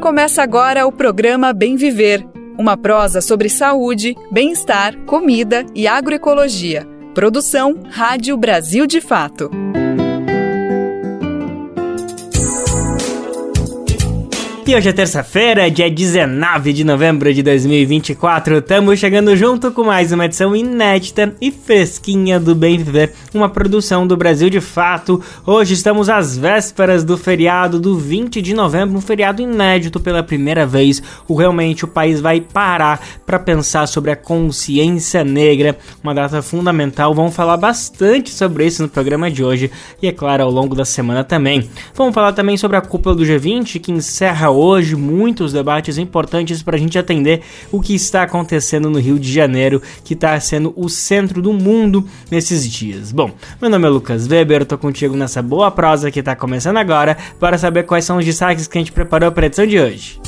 Começa agora o programa Bem Viver, uma prosa sobre saúde, bem-estar, comida e agroecologia. Produção Rádio Brasil de Fato. E hoje é terça-feira, dia 19 de novembro de 2024, estamos chegando junto com mais uma edição inédita e fresquinha do Bem Viver, uma produção do Brasil de Fato. Hoje estamos às vésperas do feriado do 20 de novembro, um feriado inédito pela primeira vez. Realmente o país vai parar para pensar sobre a consciência negra, uma data fundamental. Vamos falar bastante sobre isso no programa de hoje e, é claro, ao longo da semana também. Vamos falar também sobre a cúpula do G20, que encerra hoje muitos debates importantes para a gente atender o que está acontecendo no Rio de Janeiro, que está sendo o centro do mundo nesses dias. Bom, meu nome é Lucas Weber, eu tô contigo nessa boa prosa que está começando agora, para saber quais são os destaques que a gente preparou para a edição de hoje.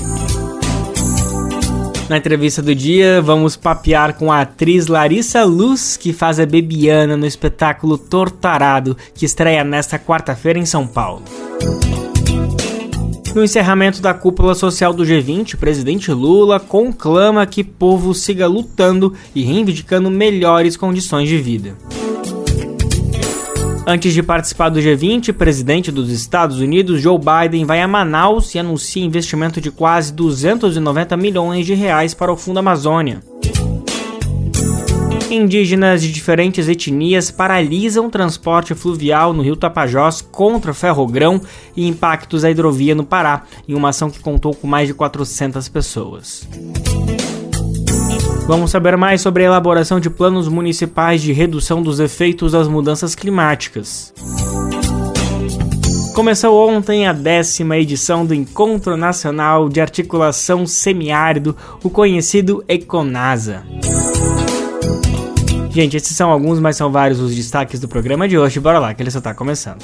Na entrevista do dia, vamos papear com a atriz Larissa Luz, que faz a Bebiana no espetáculo Torturado, que estreia nesta quarta-feira em São Paulo. No encerramento da cúpula social do G20, o presidente Lula conclama que o povo siga lutando e reivindicando melhores condições de vida. Antes de participar do G20, o presidente dos Estados Unidos, Joe Biden, vai a Manaus e anuncia investimento de quase 290 milhões de reais para o Fundo Amazônia. Indígenas de diferentes etnias paralisam o transporte fluvial no rio Tapajós contra o Ferrogrão e impactos à hidrovia no Pará, em uma ação que contou com mais de 400 pessoas. Vamos saber mais sobre a elaboração de planos municipais de redução dos efeitos das mudanças climáticas. Começou ontem a 10ª edição do Encontro Nacional de Articulação Semiárido, o conhecido ECONASA. Gente, esses são alguns, mas são vários os destaques do programa de hoje. Bora lá, que ele só tá começando.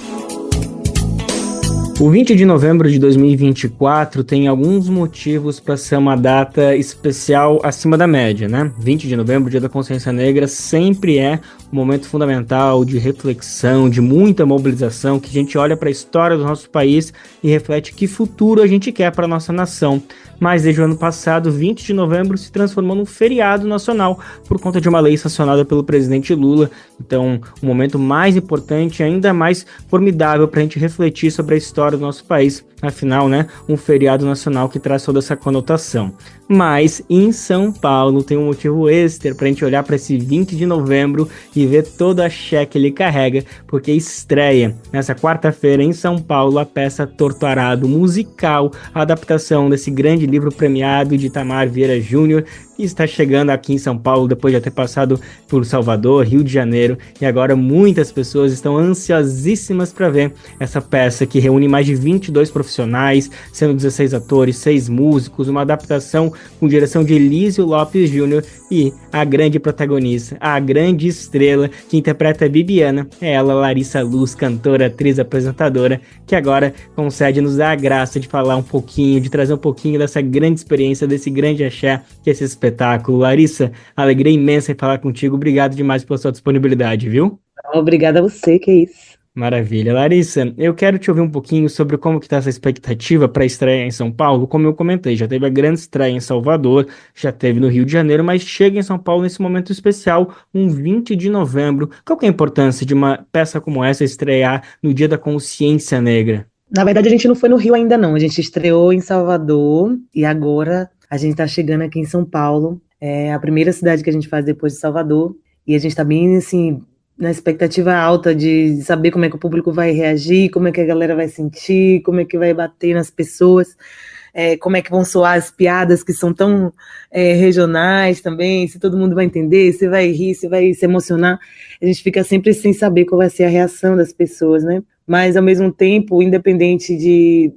O 20 de novembro de 2024 tem alguns motivos para ser uma data especial acima da média, né? 20 de novembro, Dia da Consciência Negra, sempre é um momento fundamental de reflexão, de muita mobilização, que a gente olha para a história do nosso país e reflete que futuro a gente quer para a nossa nação. Mas desde o ano passado, 20 de novembro se transformou num feriado nacional por conta de uma lei sancionada pelo presidente Lula. Então, um momento mais importante, ainda mais formidável para a gente refletir sobre a história do nosso país. Afinal, né, um feriado nacional que traz toda essa conotação. Mas em São Paulo tem um motivo extra para a gente olhar para esse 20 de novembro e ver toda a axé que ele carrega, porque estreia nessa quarta-feira em São Paulo a peça Torturado musical, a adaptação desse grande livro premiado de Itamar Vieira Júnior, que está chegando aqui em São Paulo depois de ter passado por Salvador, Rio de Janeiro, e agora muitas pessoas estão ansiosíssimas para ver essa peça que reúne mais de 22 profissionais, sendo 16 atores, 6 músicos, uma adaptação com direção de Elísio Lopes Júnior e a grande protagonista, a grande estrela que interpreta a Bebiana, é ela, Larissa Luz, cantora, atriz, apresentadora, que agora concede nos dar a graça de falar um pouquinho, de trazer um pouquinho dessa grande experiência, desse grande axé que é esse espetáculo. Larissa, alegria imensa em falar contigo, obrigado demais pela sua disponibilidade, viu? Obrigada a você, que é isso. Maravilha. Larissa, eu quero te ouvir um pouquinho sobre como que está essa expectativa para a estreia em São Paulo. Como eu comentei, já teve a grande estreia em Salvador, já teve no Rio de Janeiro, mas chega em São Paulo nesse momento especial, um 20 de novembro. Qual que é a importância de uma peça como essa estrear no Dia da Consciência Negra? Na verdade, a gente não foi no Rio ainda não, a gente estreou em Salvador e agora a gente está chegando aqui em São Paulo. É a primeira cidade que a gente faz depois de Salvador e a gente está bem, assim, na expectativa alta de saber como é que o público vai reagir, como é que a galera vai sentir, como é que vai bater nas pessoas, como é que vão soar as piadas que são tão regionais também, se todo mundo vai entender, se vai rir, se vai se emocionar. A gente fica sempre sem saber qual vai ser a reação das pessoas, né? Mas, ao mesmo tempo, independente de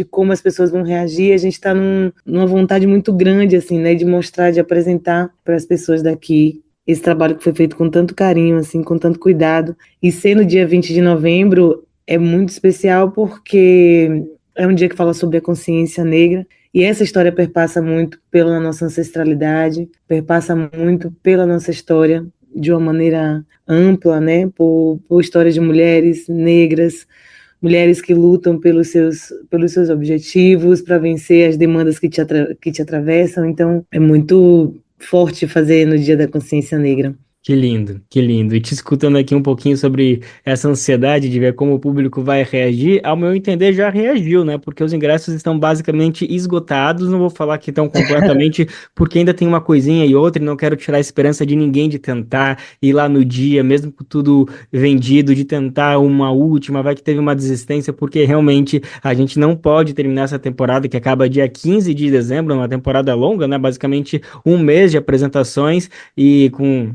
como as pessoas vão reagir, a gente está numa vontade muito grande, assim, né, de mostrar, de apresentar para as pessoas daqui esse trabalho que foi feito com tanto carinho, assim, com tanto cuidado. E ser no dia 20 de novembro é muito especial porque é um dia que fala sobre a consciência negra, e essa história perpassa muito pela nossa ancestralidade, perpassa muito pela nossa história, de uma maneira ampla, né, por histórias de mulheres negras, mulheres que lutam pelos seus objetivos, para vencer as demandas que te atravessam. Então, é muito forte fazer no Dia da Consciência Negra. Que lindo, que lindo. E te escutando aqui um pouquinho sobre essa ansiedade de ver como o público vai reagir, ao meu entender já reagiu, né? Porque os ingressos estão basicamente esgotados, não vou falar que estão completamente, porque ainda tem uma coisinha e outra, e não quero tirar a esperança de ninguém de tentar ir lá no dia, mesmo com tudo vendido, de tentar uma última, vai que teve uma desistência, porque realmente a gente não pode terminar essa temporada que acaba dia 15 de dezembro, uma temporada longa, né? Basicamente um mês de apresentações e com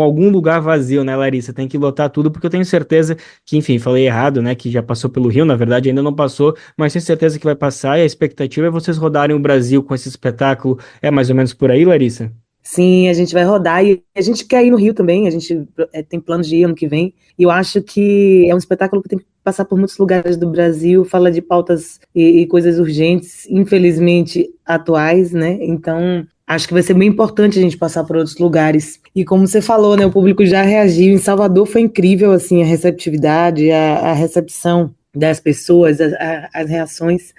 algum lugar vazio, né, Larissa? Tem que lotar tudo, porque eu tenho certeza que, enfim, falei errado, né, que já passou pelo Rio, na verdade ainda não passou, mas tenho certeza que vai passar, e a expectativa é vocês rodarem o Brasil com esse espetáculo. É mais ou menos por aí, Larissa? Sim, a gente vai rodar e a gente quer ir no Rio também, a gente tem planos de ir ano que vem, e eu acho que é um espetáculo que tem que passar por muitos lugares do Brasil, fala de pautas e coisas urgentes, infelizmente atuais, né? Então, acho que vai ser bem importante a gente passar por outros lugares. E como você falou, né, o público já reagiu, em Salvador foi incrível, assim, a receptividade, a recepção das pessoas, as reações,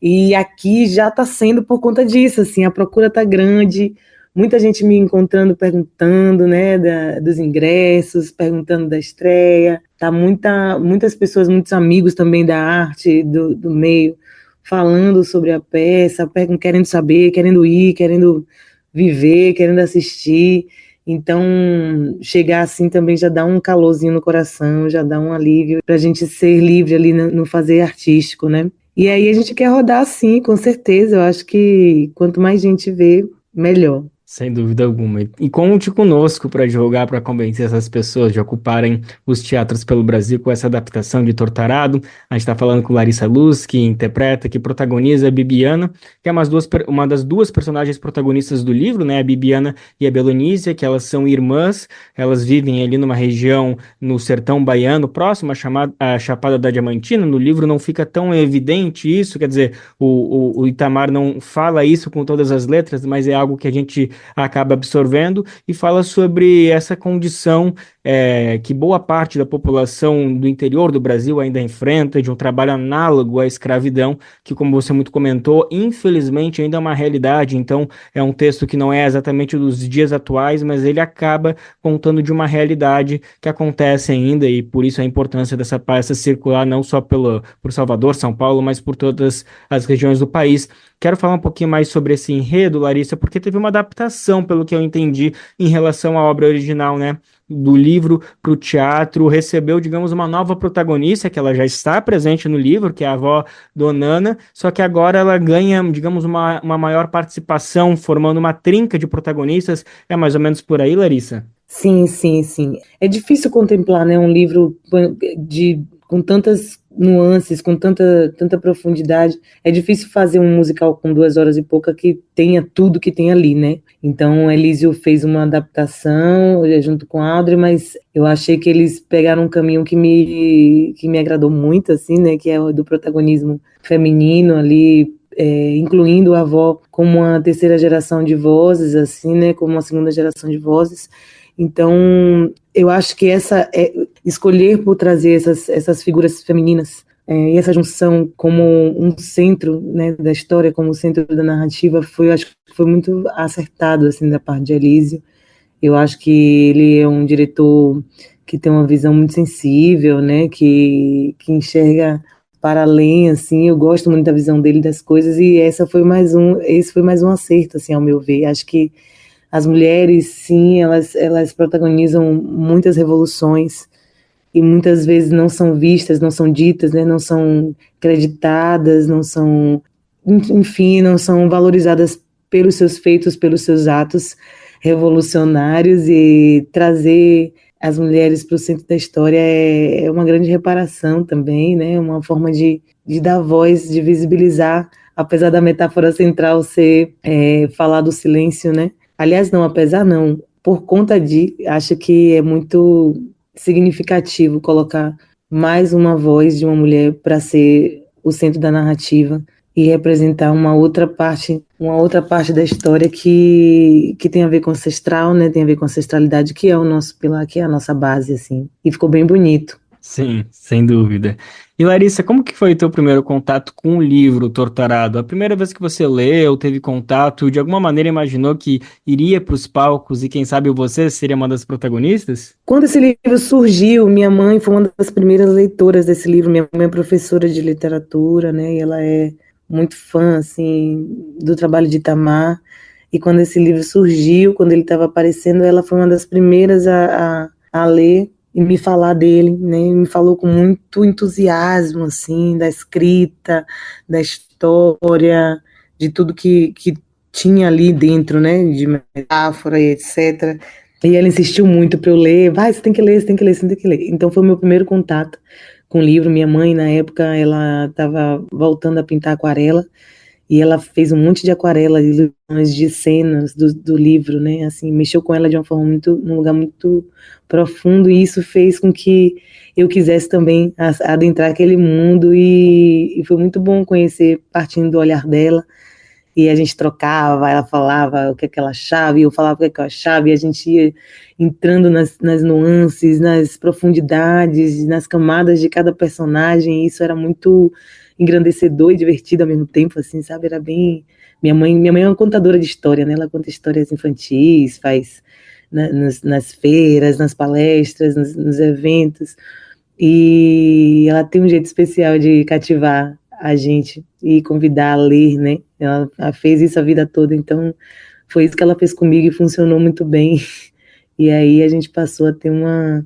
e aqui já está sendo por conta disso, assim, a procura está grande, muita gente me encontrando, perguntando, né, dos ingressos, perguntando da estreia. Tá muitas pessoas, muitos amigos também da arte, do meio, falando sobre a peça, querendo saber, querendo ir, querendo viver, querendo assistir. Então, chegar assim também já dá um calorzinho no coração, já dá um alívio para a gente ser livre ali no fazer artístico, né? E aí a gente quer rodar sim, com certeza. Eu acho que quanto mais gente vê, melhor. Sem dúvida alguma. E conte conosco para divulgar, para convencer essas pessoas de ocuparem os teatros pelo Brasil com essa adaptação de Tortarado. A gente está falando com Larissa Luz, que interpreta, que protagoniza a Bibiana, que é uma das duas personagens protagonistas do livro, né? A Bibiana e a Belonísia, que elas são irmãs, elas vivem ali numa região no sertão baiano, próximo à Chapada da Diamantina. No livro não fica tão evidente isso, quer dizer, o Itamar não fala isso com todas as letras, mas é algo que a gente acaba absorvendo, e fala sobre essa condição que boa parte da população do interior do Brasil ainda enfrenta, de um trabalho análogo à escravidão, que, como você muito comentou, infelizmente ainda é uma realidade. Então, é um texto que não é exatamente dos dias atuais, mas ele acaba contando de uma realidade que acontece ainda, e por isso a importância dessa peça circular não só por Salvador, São Paulo, mas por todas as regiões do país. Quero falar um pouquinho mais sobre esse enredo, Larissa, porque teve uma adaptação, pelo que eu entendi, em relação à obra original, né? Do livro para o teatro, recebeu, digamos, uma nova protagonista, que ela já está presente no livro, que é a avó Donana, só que agora ela ganha, digamos, uma maior participação, formando uma trinca de protagonistas. É mais ou menos por aí, Larissa? Sim, sim, sim. É difícil contemplar, né, um livro com tantas nuances, com tanta profundidade. É difícil fazer um musical com 2 horas e pouca que tenha tudo que tem ali, né? Então, Elísio fez uma adaptação junto com a Audrey, mas eu achei que eles pegaram um caminho que me agradou muito, assim, né? Que é o do protagonismo feminino ali, incluindo a avó como uma terceira geração de vozes, assim, né? Como uma segunda geração de vozes. Então, eu acho que escolher por trazer essas figuras femininas e essa junção como um centro, né, da história, como centro da narrativa, acho que foi muito acertado, assim, da parte de Elísio. Eu acho que ele é um diretor que tem uma visão muito sensível, né, que enxerga para além, assim. Eu gosto muito da visão dele das coisas, e esse foi mais um acerto, assim, ao meu ver. Acho que as mulheres, sim, elas protagonizam muitas revoluções e muitas vezes não são vistas, não são ditas, né, não são creditadas, não são, enfim, não são valorizadas pelos seus feitos, pelos seus atos revolucionários. E trazer as mulheres para o centro da história é uma grande reparação também, né, uma forma de dar voz, de visibilizar, apesar da metáfora central ser falar do silêncio, né. Aliás, não, apesar não, por conta acho que é muito significativo colocar mais uma voz de uma mulher para ser o centro da narrativa e representar uma outra parte da história que tem a ver com ancestral, né? Tem a ver com ancestralidade, que é o nosso pilar, que é a nossa base, assim. E ficou bem bonito. Sim, sem dúvida. E Larissa, como que foi o teu primeiro contato com o livro Torturado? A primeira vez que você leu, teve contato, de alguma maneira imaginou que iria para os palcos e quem sabe você seria uma das protagonistas? Quando esse livro surgiu, minha mãe foi uma das primeiras leitoras desse livro. Minha mãe é professora de literatura, né? E ela é muito fã, assim, do trabalho de Itamar. E quando esse livro surgiu, quando ele estava aparecendo, ela foi uma das primeiras a ler e me falar dele, né? E me falou com muito entusiasmo, assim, da escrita, da história, de tudo que tinha ali dentro, né? De metáfora e etc. E ela insistiu muito para eu ler. Vai, você tem que ler, você tem que ler, você tem que ler. Então foi o meu primeiro contato com o livro. Minha mãe, na época, ela estava voltando a pintar aquarela. E ela fez um monte de aquarela, de ilustrações de cenas do livro, né? Assim, mexeu com ela de uma forma num lugar muito profundo, e isso fez com que eu quisesse também adentrar aquele mundo, e foi muito bom conhecer, partindo do olhar dela, e a gente trocava, ela falava o que é que ela achava, e eu falava o que é que eu achava, e a gente ia entrando nas nuances, nas profundidades, nas camadas de cada personagem, e isso era muito engrandecedor e divertido ao mesmo tempo, assim, sabe? Era bem... Minha mãe é uma contadora de história, né? Ela conta histórias infantis, faz nas feiras, nas palestras, nos eventos, e ela tem um jeito especial de cativar a gente e convidar a ler, né? Ela fez isso a vida toda, então foi isso que ela fez comigo e funcionou muito bem. E aí a gente passou a ter um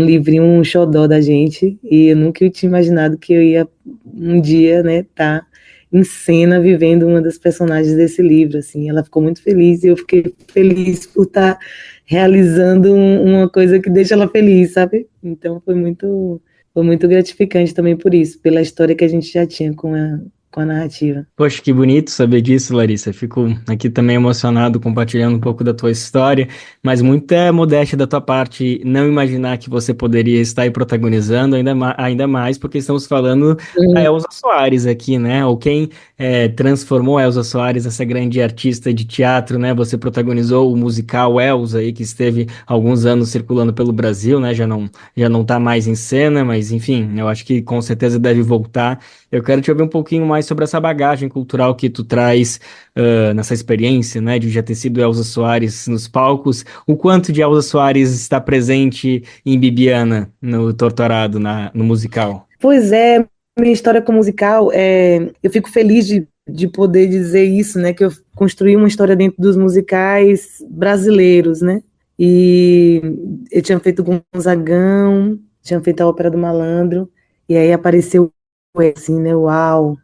livrinho, um xodó da gente, e eu nunca tinha imaginado que eu ia um dia, né, tá em cena vivendo uma das personagens desse livro, assim. Ela ficou muito feliz e eu fiquei feliz por estar realizando uma coisa que deixa ela feliz, sabe? Então foi muito gratificante também por isso, pela história que a gente já tinha com a narrativa. Poxa, que bonito saber disso, Larissa. Fico aqui também emocionado compartilhando um pouco da tua história, mas muita modéstia da tua parte não imaginar que você poderia estar aí protagonizando, ainda mais porque estamos falando da Elza Soares aqui, né? Ou quem transformou a Elza Soares, essa grande artista de teatro, né? Você protagonizou o musical Elza aí, que esteve alguns anos circulando pelo Brasil, né? Já não tá mais em cena, mas enfim, eu acho que com certeza deve voltar. Eu quero te ouvir um pouquinho mais sobre essa bagagem cultural que tu traz nessa experiência, né, de já ter sido Elza Soares nos palcos. O quanto de Elza Soares está presente em Bibiana, no Torturado, no musical? Pois é, minha história com o musical, eu fico feliz de poder dizer isso, né, que eu construí uma história dentro dos musicais brasileiros, né, e eu tinha feito Gonzagão, tinha feito a Ópera do Malandro, e aí apareceu assim, né, uau,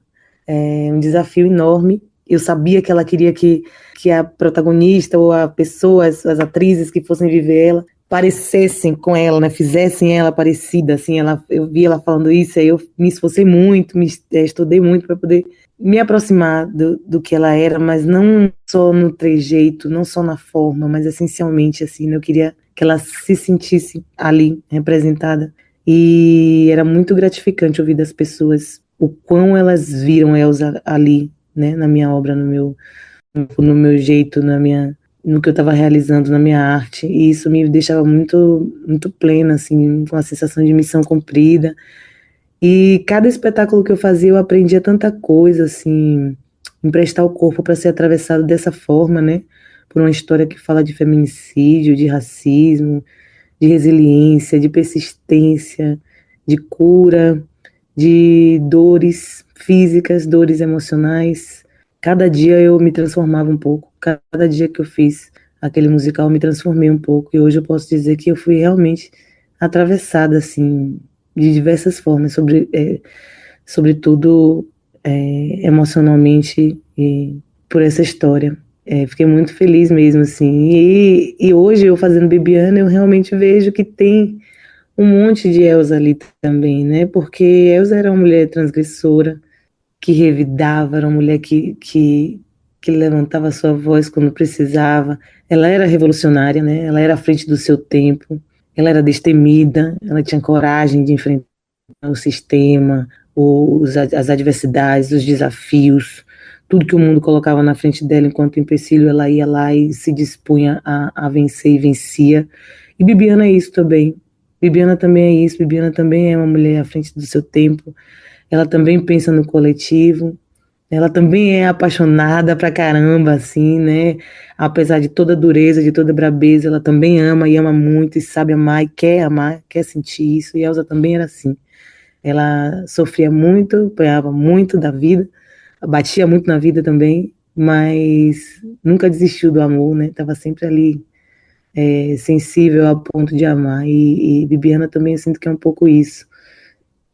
um desafio enorme. Eu sabia que ela queria que a protagonista ou a pessoa, as atrizes que fossem viver ela, parecessem com ela, né, fizessem ela parecida, assim, eu vi ela falando isso, aí eu me esforcei muito, estudei muito para poder me aproximar do que ela era, mas não só no trejeito, não só na forma, mas essencialmente, assim, né, eu queria que ela se sentisse ali, representada, e era muito gratificante ouvir das pessoas o quão elas viram Elza ali, né, na minha obra, no meu jeito, no que eu estava realizando na minha arte, e isso me deixava muito, muito plena, assim, com a sensação de missão cumprida. E cada espetáculo que eu fazia, eu aprendia tanta coisa, assim, emprestar o corpo para ser atravessado dessa forma, né, por uma história que fala de feminicídio, de racismo, de resiliência, de persistência, de cura, de dores físicas, dores emocionais. Cada dia eu me transformava um pouco. Cada dia que eu fiz aquele musical, eu me transformei um pouco. E hoje eu posso dizer que eu fui realmente atravessada, assim, de diversas formas, sobretudo emocionalmente, e por essa história. Fiquei muito feliz mesmo, assim. E hoje, eu fazendo Bibiana, eu realmente vejo que tem um monte de Elza ali também, né? Porque Elza era uma mulher transgressora, que revidava, era uma mulher que levantava sua voz quando precisava. Ela era revolucionária, né? Ela era à frente do seu tempo, ela era destemida, ela tinha coragem de enfrentar o sistema, as adversidades, os desafios, tudo que o mundo colocava na frente dela enquanto empecilho, ela ia lá e se dispunha a vencer e vencia. E Bibiana é isso também. Bibiana também é isso, Bibiana também é uma mulher à frente do seu tempo, ela também pensa no coletivo, ela também é apaixonada pra caramba, assim, né? Apesar de toda a dureza, de toda a brabeza, ela também ama e ama muito, e sabe amar, quer sentir isso, e Elsa também era assim. Ela sofria muito, apanhava muito da vida, batia muito na vida também, mas nunca desistiu do amor, né? Tava sempre ali, sensível a ponto de amar. E Bibiana também eu sinto que é um pouco isso.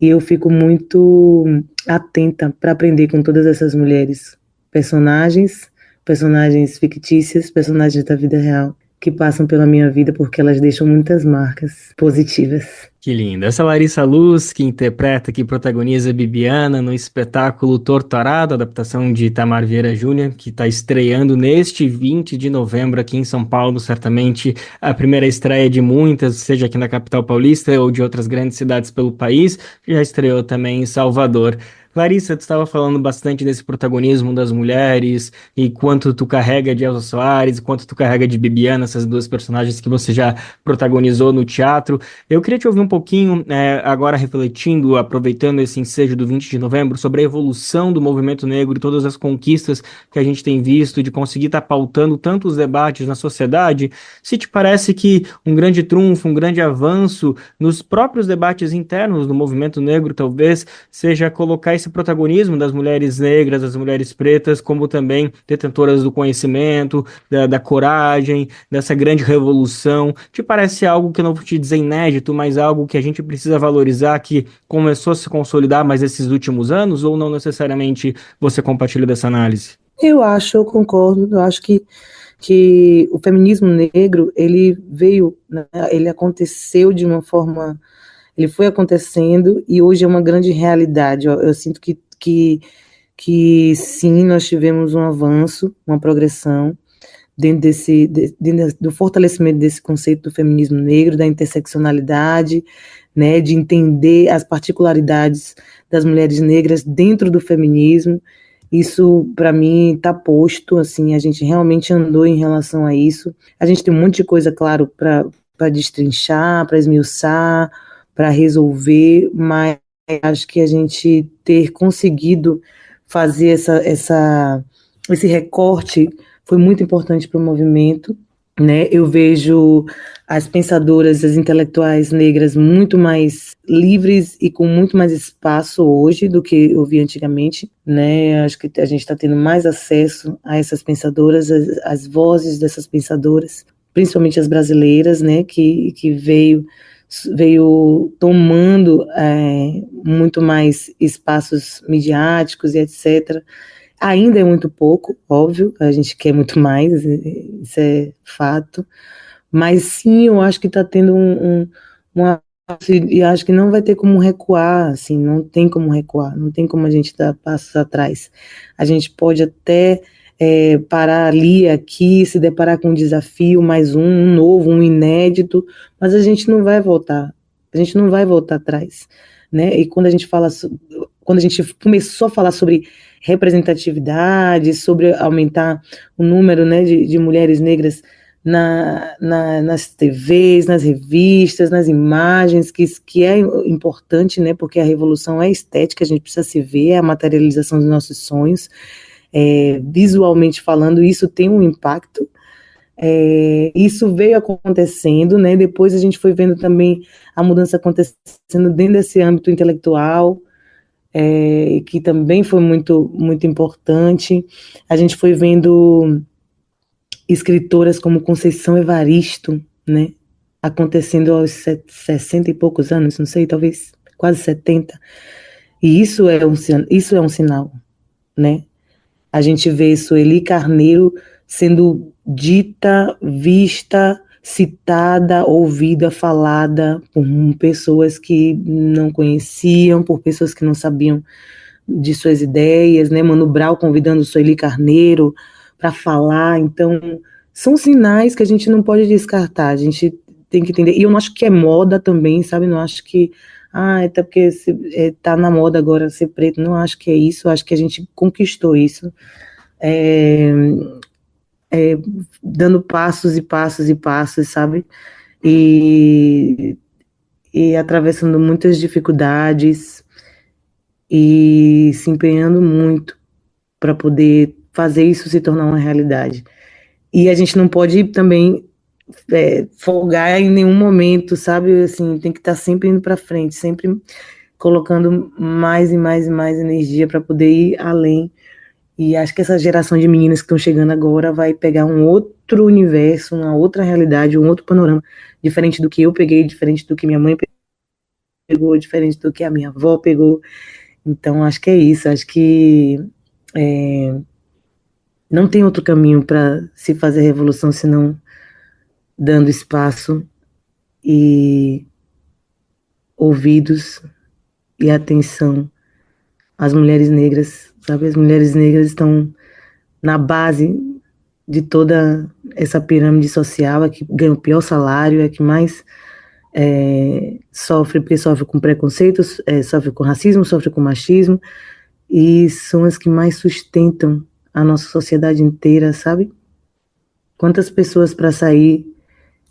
E eu fico muito atenta para aprender com todas essas mulheres, personagens, personagens fictícias, personagens da vida real, que passam pela minha vida porque elas deixam muitas marcas positivas. Que linda. Essa é a Larissa Luz, que interpreta, que protagoniza Bibiana no espetáculo Torturado, adaptação de Itamar Vieira Júnior, que está estreando neste 20 de novembro aqui em São Paulo, certamente a primeira estreia de muitas, seja aqui na capital paulista ou de outras grandes cidades pelo país, já estreou também em Salvador. Larissa, tu estava falando bastante desse protagonismo das mulheres e quanto tu carrega de Elza Soares, quanto tu carrega de Bibiana, essas duas personagens que você já protagonizou no teatro. Eu queria te ouvir um pouquinho, agora refletindo, aproveitando esse ensejo do 20 de novembro, sobre a evolução do movimento negro e todas as conquistas que a gente tem visto de conseguir estar pautando tantos debates na sociedade. Se te parece que um grande trunfo, um grande avanço nos próprios debates internos do movimento negro, talvez, seja colocar esse protagonismo das mulheres negras, das mulheres pretas, como também detentoras do conhecimento, da coragem, dessa grande revolução. Te parece algo que eu não vou te dizer inédito, mas algo que a gente precisa valorizar, que começou a se consolidar mais esses últimos anos, ou não necessariamente você compartilha dessa análise? Eu concordo, eu acho que o feminismo negro, ele veio, né, ele aconteceu de uma forma, ele foi acontecendo e hoje é uma grande realidade. Eu sinto que sim, nós tivemos um avanço, uma progressão dentro do fortalecimento desse conceito do feminismo negro, da interseccionalidade, né, de entender as particularidades das mulheres negras dentro do feminismo. Isso, para mim, está posto, assim, a gente realmente andou em relação a isso. A gente tem um monte de coisa, claro, para destrinchar, para esmiuçar, para resolver, mas acho que a gente ter conseguido fazer esse recorte foi muito importante para o movimento, né? Eu vejo as pensadoras, as intelectuais negras muito mais livres e com muito mais espaço hoje do que eu vi antigamente, né? Acho que a gente está tendo mais acesso a essas pensadoras, as vozes dessas pensadoras, principalmente as brasileiras, né? Que veio tomando muito mais espaços midiáticos e etc. Ainda é muito pouco, óbvio, a gente quer muito mais, isso é fato, mas sim, eu acho que está tendo uma, e acho que não vai ter como recuar, assim, não tem como recuar, não tem como a gente dar passos atrás. A gente pode até parar ali, aqui, se deparar com um desafio, mais um novo, um inédito, mas a gente não vai voltar, a gente não vai voltar atrás, né? E quando a gente começou a falar sobre representatividade, sobre aumentar o número, né, de mulheres negras nas TVs, nas revistas, nas imagens, que é importante, né, porque a revolução é estética, a gente precisa se ver, é a materialização dos nossos sonhos, visualmente falando, isso tem um impacto. Isso veio acontecendo, né, depois a gente foi vendo também a mudança acontecendo dentro desse âmbito intelectual, que também foi muito, muito importante. A gente foi vendo escritoras como Conceição Evaristo, né, acontecendo aos 60 e poucos anos, não sei, talvez quase 70. E isso é um sinal, né? A gente vê Sueli Carneiro sendo dita, vista, citada, ouvida, falada por pessoas que não conheciam, por pessoas que não sabiam de suas ideias, né? Mano Brown convidando Sueli Carneiro para falar. Então, são sinais que a gente não pode descartar, a gente tem que entender. E eu não acho que é moda também, sabe? Não acho que até porque tá na moda agora ser preto, não acho que é isso, eu acho que a gente conquistou isso, é, dando passos e passos e passos, sabe? E e atravessando muitas dificuldades e se empenhando muito para poder fazer isso se tornar uma realidade. E a gente não pode também folgar em nenhum momento, sabe? Assim, tem que estar sempre indo para frente, sempre colocando mais e mais e mais energia para poder ir além. E acho que essa geração de meninas que estão chegando agora vai pegar um outro universo, uma outra realidade, um outro panorama, diferente do que eu peguei, diferente do que minha mãe pegou, diferente do que a minha avó pegou. Então, acho que é isso. Acho que não tem outro caminho para se fazer revolução senão dando espaço e ouvidos e atenção às mulheres negras, sabe? As mulheres negras estão na base de toda essa pirâmide social, é que ganha o pior salário, é que mais sofre, porque sofre com preconceitos, sofre com racismo, sofre com machismo, e são as que mais sustentam a nossa sociedade inteira, sabe? Quantas pessoas para sair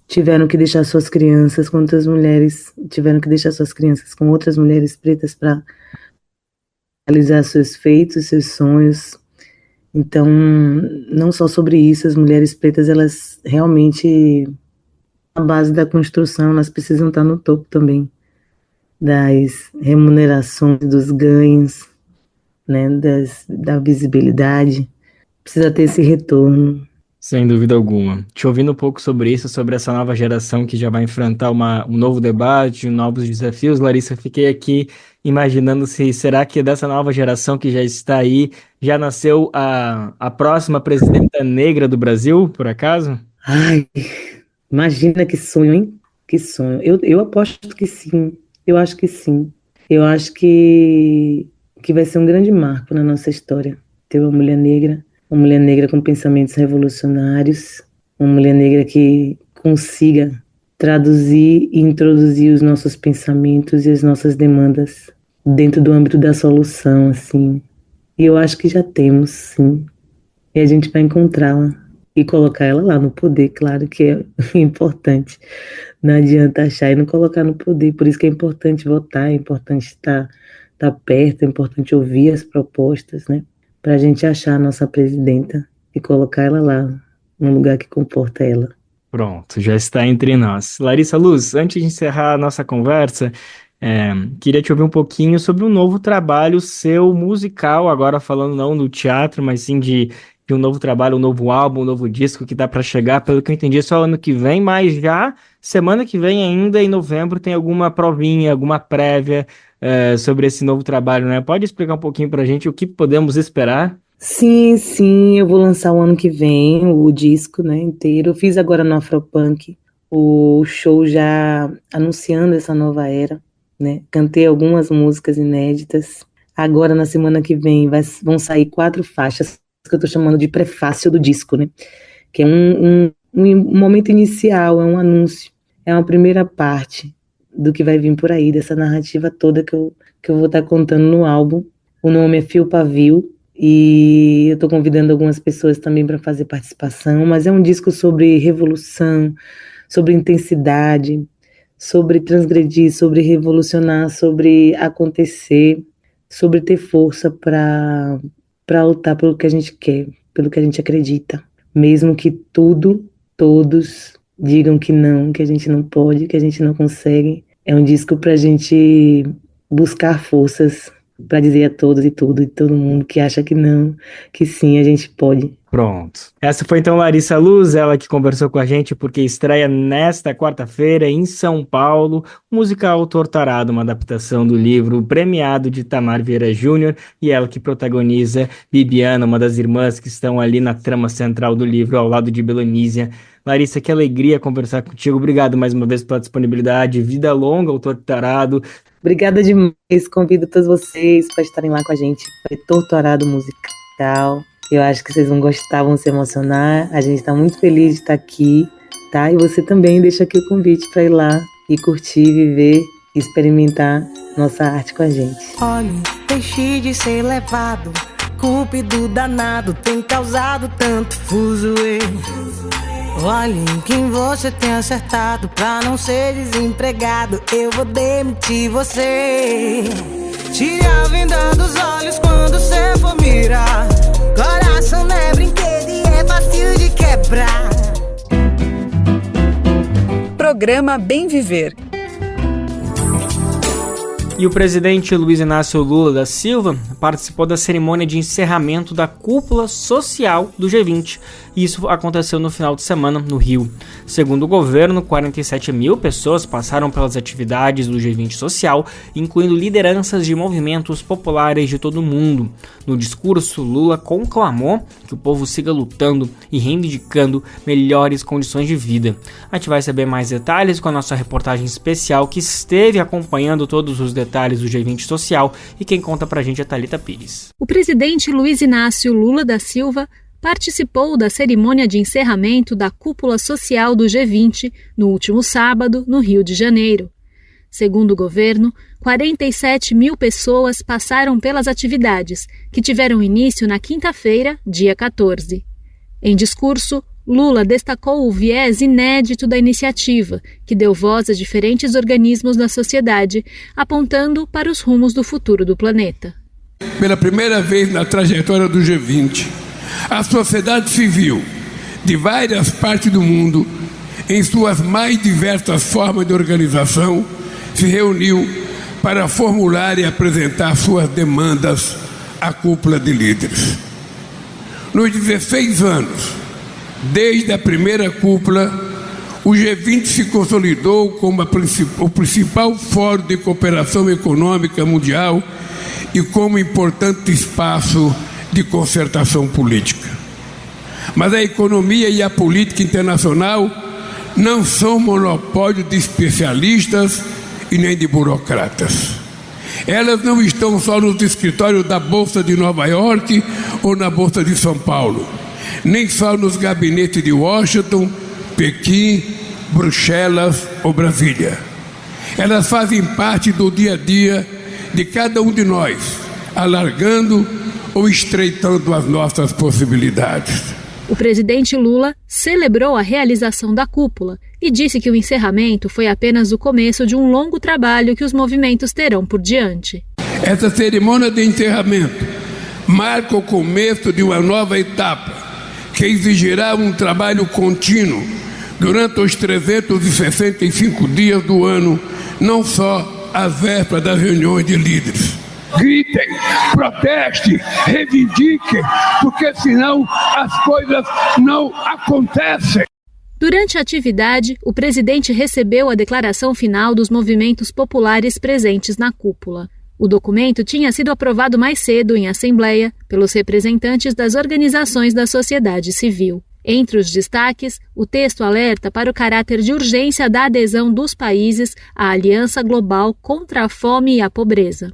tiveram que deixar suas crianças, quantas mulheres tiveram que deixar suas crianças com outras mulheres pretas para realizar seus feitos, seus sonhos. Então, não só sobre isso, as mulheres pretas, elas realmente, na base da construção, elas precisam estar no topo também das remunerações, dos ganhos, né, da visibilidade. Precisa ter esse retorno. Sem dúvida alguma. Te ouvindo um pouco sobre isso, sobre essa nova geração que já vai enfrentar um novo debate, novos desafios, Larissa, fiquei aqui imaginando se será que dessa nova geração que já está aí, já nasceu a próxima presidenta negra do Brasil, por acaso? Ai, imagina que sonho, hein? Que sonho. Eu aposto que sim. Eu acho que sim. Eu acho que vai ser um grande marco na nossa história ter uma mulher negra com pensamentos revolucionários, uma mulher negra que consiga traduzir e introduzir os nossos pensamentos e as nossas demandas dentro do âmbito da solução, assim. E eu acho que já temos, sim. E a gente vai encontrá-la e colocar ela lá no poder, claro que é importante. Não adianta achar e não colocar no poder. Por isso que é importante votar, é importante estar perto, é importante ouvir as propostas, né? Para a gente achar a nossa presidenta e colocar ela lá, no lugar que comporta ela. Pronto, já está entre nós. Larissa Luz, antes de encerrar a nossa conversa, queria te ouvir um pouquinho sobre um novo trabalho seu musical, agora falando não do teatro, mas sim de um novo trabalho, um novo álbum, um novo disco que dá para chegar, pelo que eu entendi, só ano que vem, mas já semana que vem ainda, em novembro, tem alguma provinha, alguma prévia sobre esse novo trabalho, né? Pode explicar um pouquinho para a gente o que podemos esperar? Sim, sim, eu vou lançar o ano que vem o disco, né, inteiro. Eu fiz agora no Afropunk o show já anunciando essa nova era, né? Cantei algumas músicas inéditas. Agora, na semana que vem, vão sair 4 faixas que eu tô chamando de prefácio do disco, né? Que é um momento inicial, é um anúncio, é uma primeira parte do que vai vir por aí, dessa narrativa toda que eu vou estar contando no álbum. O nome é Fio Pavio, e eu estou convidando algumas pessoas também para fazer participação, mas é um disco sobre revolução, sobre intensidade, sobre transgredir, sobre revolucionar, sobre acontecer, sobre ter força para lutar pelo que a gente quer, pelo que a gente acredita. Mesmo que todos digam que a gente não pode, que a gente não consegue. É um disco para a gente buscar forças para dizer a todos e tudo, e todo mundo que acha que não, que sim, a gente pode. Pronto. Essa foi então Larissa Luz, ela que conversou com a gente porque estreia nesta quarta-feira em São Paulo, o musical Torturado, uma adaptação do livro premiado de Itamar Vieira Júnior, e ela que protagoniza Bibiana, uma das irmãs que estão ali na trama central do livro, ao lado de Belonísia. Larissa, que alegria conversar contigo. Obrigado mais uma vez pela disponibilidade. Vida longa ao Torturado. Obrigada demais. Convido todos vocês para estarem lá com a gente. Foi Torturado musical. Eu acho que vocês vão gostar, vão se emocionar. A gente está muito feliz de estar aqui, tá? E você também deixa aqui o convite para ir lá e curtir, viver, experimentar nossa arte com a gente. Olha, deixe de ser levado, cúpido danado, tem causado tanto fuzuê. Olhe em quem você tem acertado. Pra não ser desempregado, eu vou demitir você. Tire a venda dos olhos quando cê for mirar. Coração não é brinquedo e é fácil de quebrar. Programa Bem Viver. E o presidente Luiz Inácio Lula da Silva participou da cerimônia de encerramento da cúpula social do G20. Isso aconteceu no final de semana no Rio. Segundo o governo, 47 mil pessoas passaram pelas atividades do G20 social, incluindo lideranças de movimentos populares de todo o mundo. No discurso, Lula conclamou que o povo siga lutando e reivindicando melhores condições de vida. A gente vai saber mais detalhes com a nossa reportagem especial que esteve acompanhando todos os detalhes do G20 social, e quem conta pra gente é Thalita Pires. O presidente Luiz Inácio Lula da Silva participou da cerimônia de encerramento da cúpula social do G20 no último sábado, no Rio de Janeiro. Segundo o governo, 47 mil pessoas passaram pelas atividades, que tiveram início na quinta-feira, dia 14. Em discurso, Lula destacou o viés inédito da iniciativa, que deu voz a diferentes organismos da sociedade, apontando para os rumos do futuro do planeta. Pela primeira vez na trajetória do G20, a sociedade civil de várias partes do mundo, em suas mais diversas formas de organização, se reuniu para formular e apresentar suas demandas à cúpula de líderes. Nos 16 anos, desde a primeira cúpula, o G20 se consolidou como o principal fórum de cooperação econômica mundial e como importante espaço de concertação política. Mas a economia e a política internacional não são monopólio de especialistas e nem de burocratas. Elas não estão só nos escritórios da Bolsa de Nova York ou na Bolsa de São Paulo, nem só nos gabinetes de Washington, Pequim, Bruxelas ou Brasília. Elas fazem parte do dia a dia de cada um de nós, alargando ou estreitando as nossas possibilidades. O presidente Lula celebrou a realização da cúpula e disse que o encerramento foi apenas o começo de um longo trabalho que os movimentos terão por diante. Essa cerimônia de encerramento marca o começo de uma nova etapa que exigirá um trabalho contínuo durante os 365 dias do ano, não só às vésperas das reuniões de líderes. Gritem, protestem, reivindiquem, porque senão as coisas não acontecem. Durante a atividade, o presidente recebeu a declaração final dos movimentos populares presentes na cúpula. O documento tinha sido aprovado mais cedo em assembleia pelos representantes das organizações da sociedade civil. Entre os destaques, o texto alerta para o caráter de urgência da adesão dos países à Aliança Global contra a Fome e a Pobreza.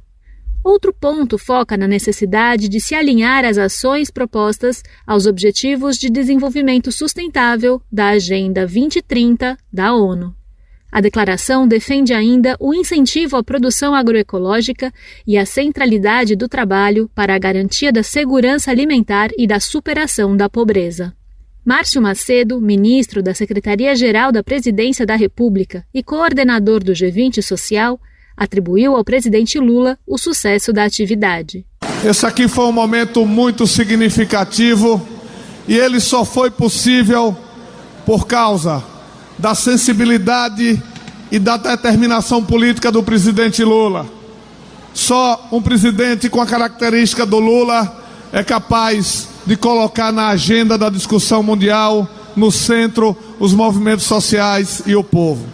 Outro ponto foca na necessidade de se alinhar as ações propostas aos Objetivos de Desenvolvimento Sustentável da Agenda 2030 da ONU. A declaração defende ainda o incentivo à produção agroecológica e a centralidade do trabalho para a garantia da segurança alimentar e da superação da pobreza. Márcio Macedo, ministro da Secretaria-Geral da Presidência da República e coordenador do G20 Social, atribuiu ao presidente Lula o sucesso da atividade. Esse aqui foi um momento muito significativo e ele só foi possível por causa da sensibilidade e da determinação política do presidente Lula. Só um presidente com a característica do Lula é capaz de colocar na agenda da discussão mundial, no centro, os movimentos sociais e o povo.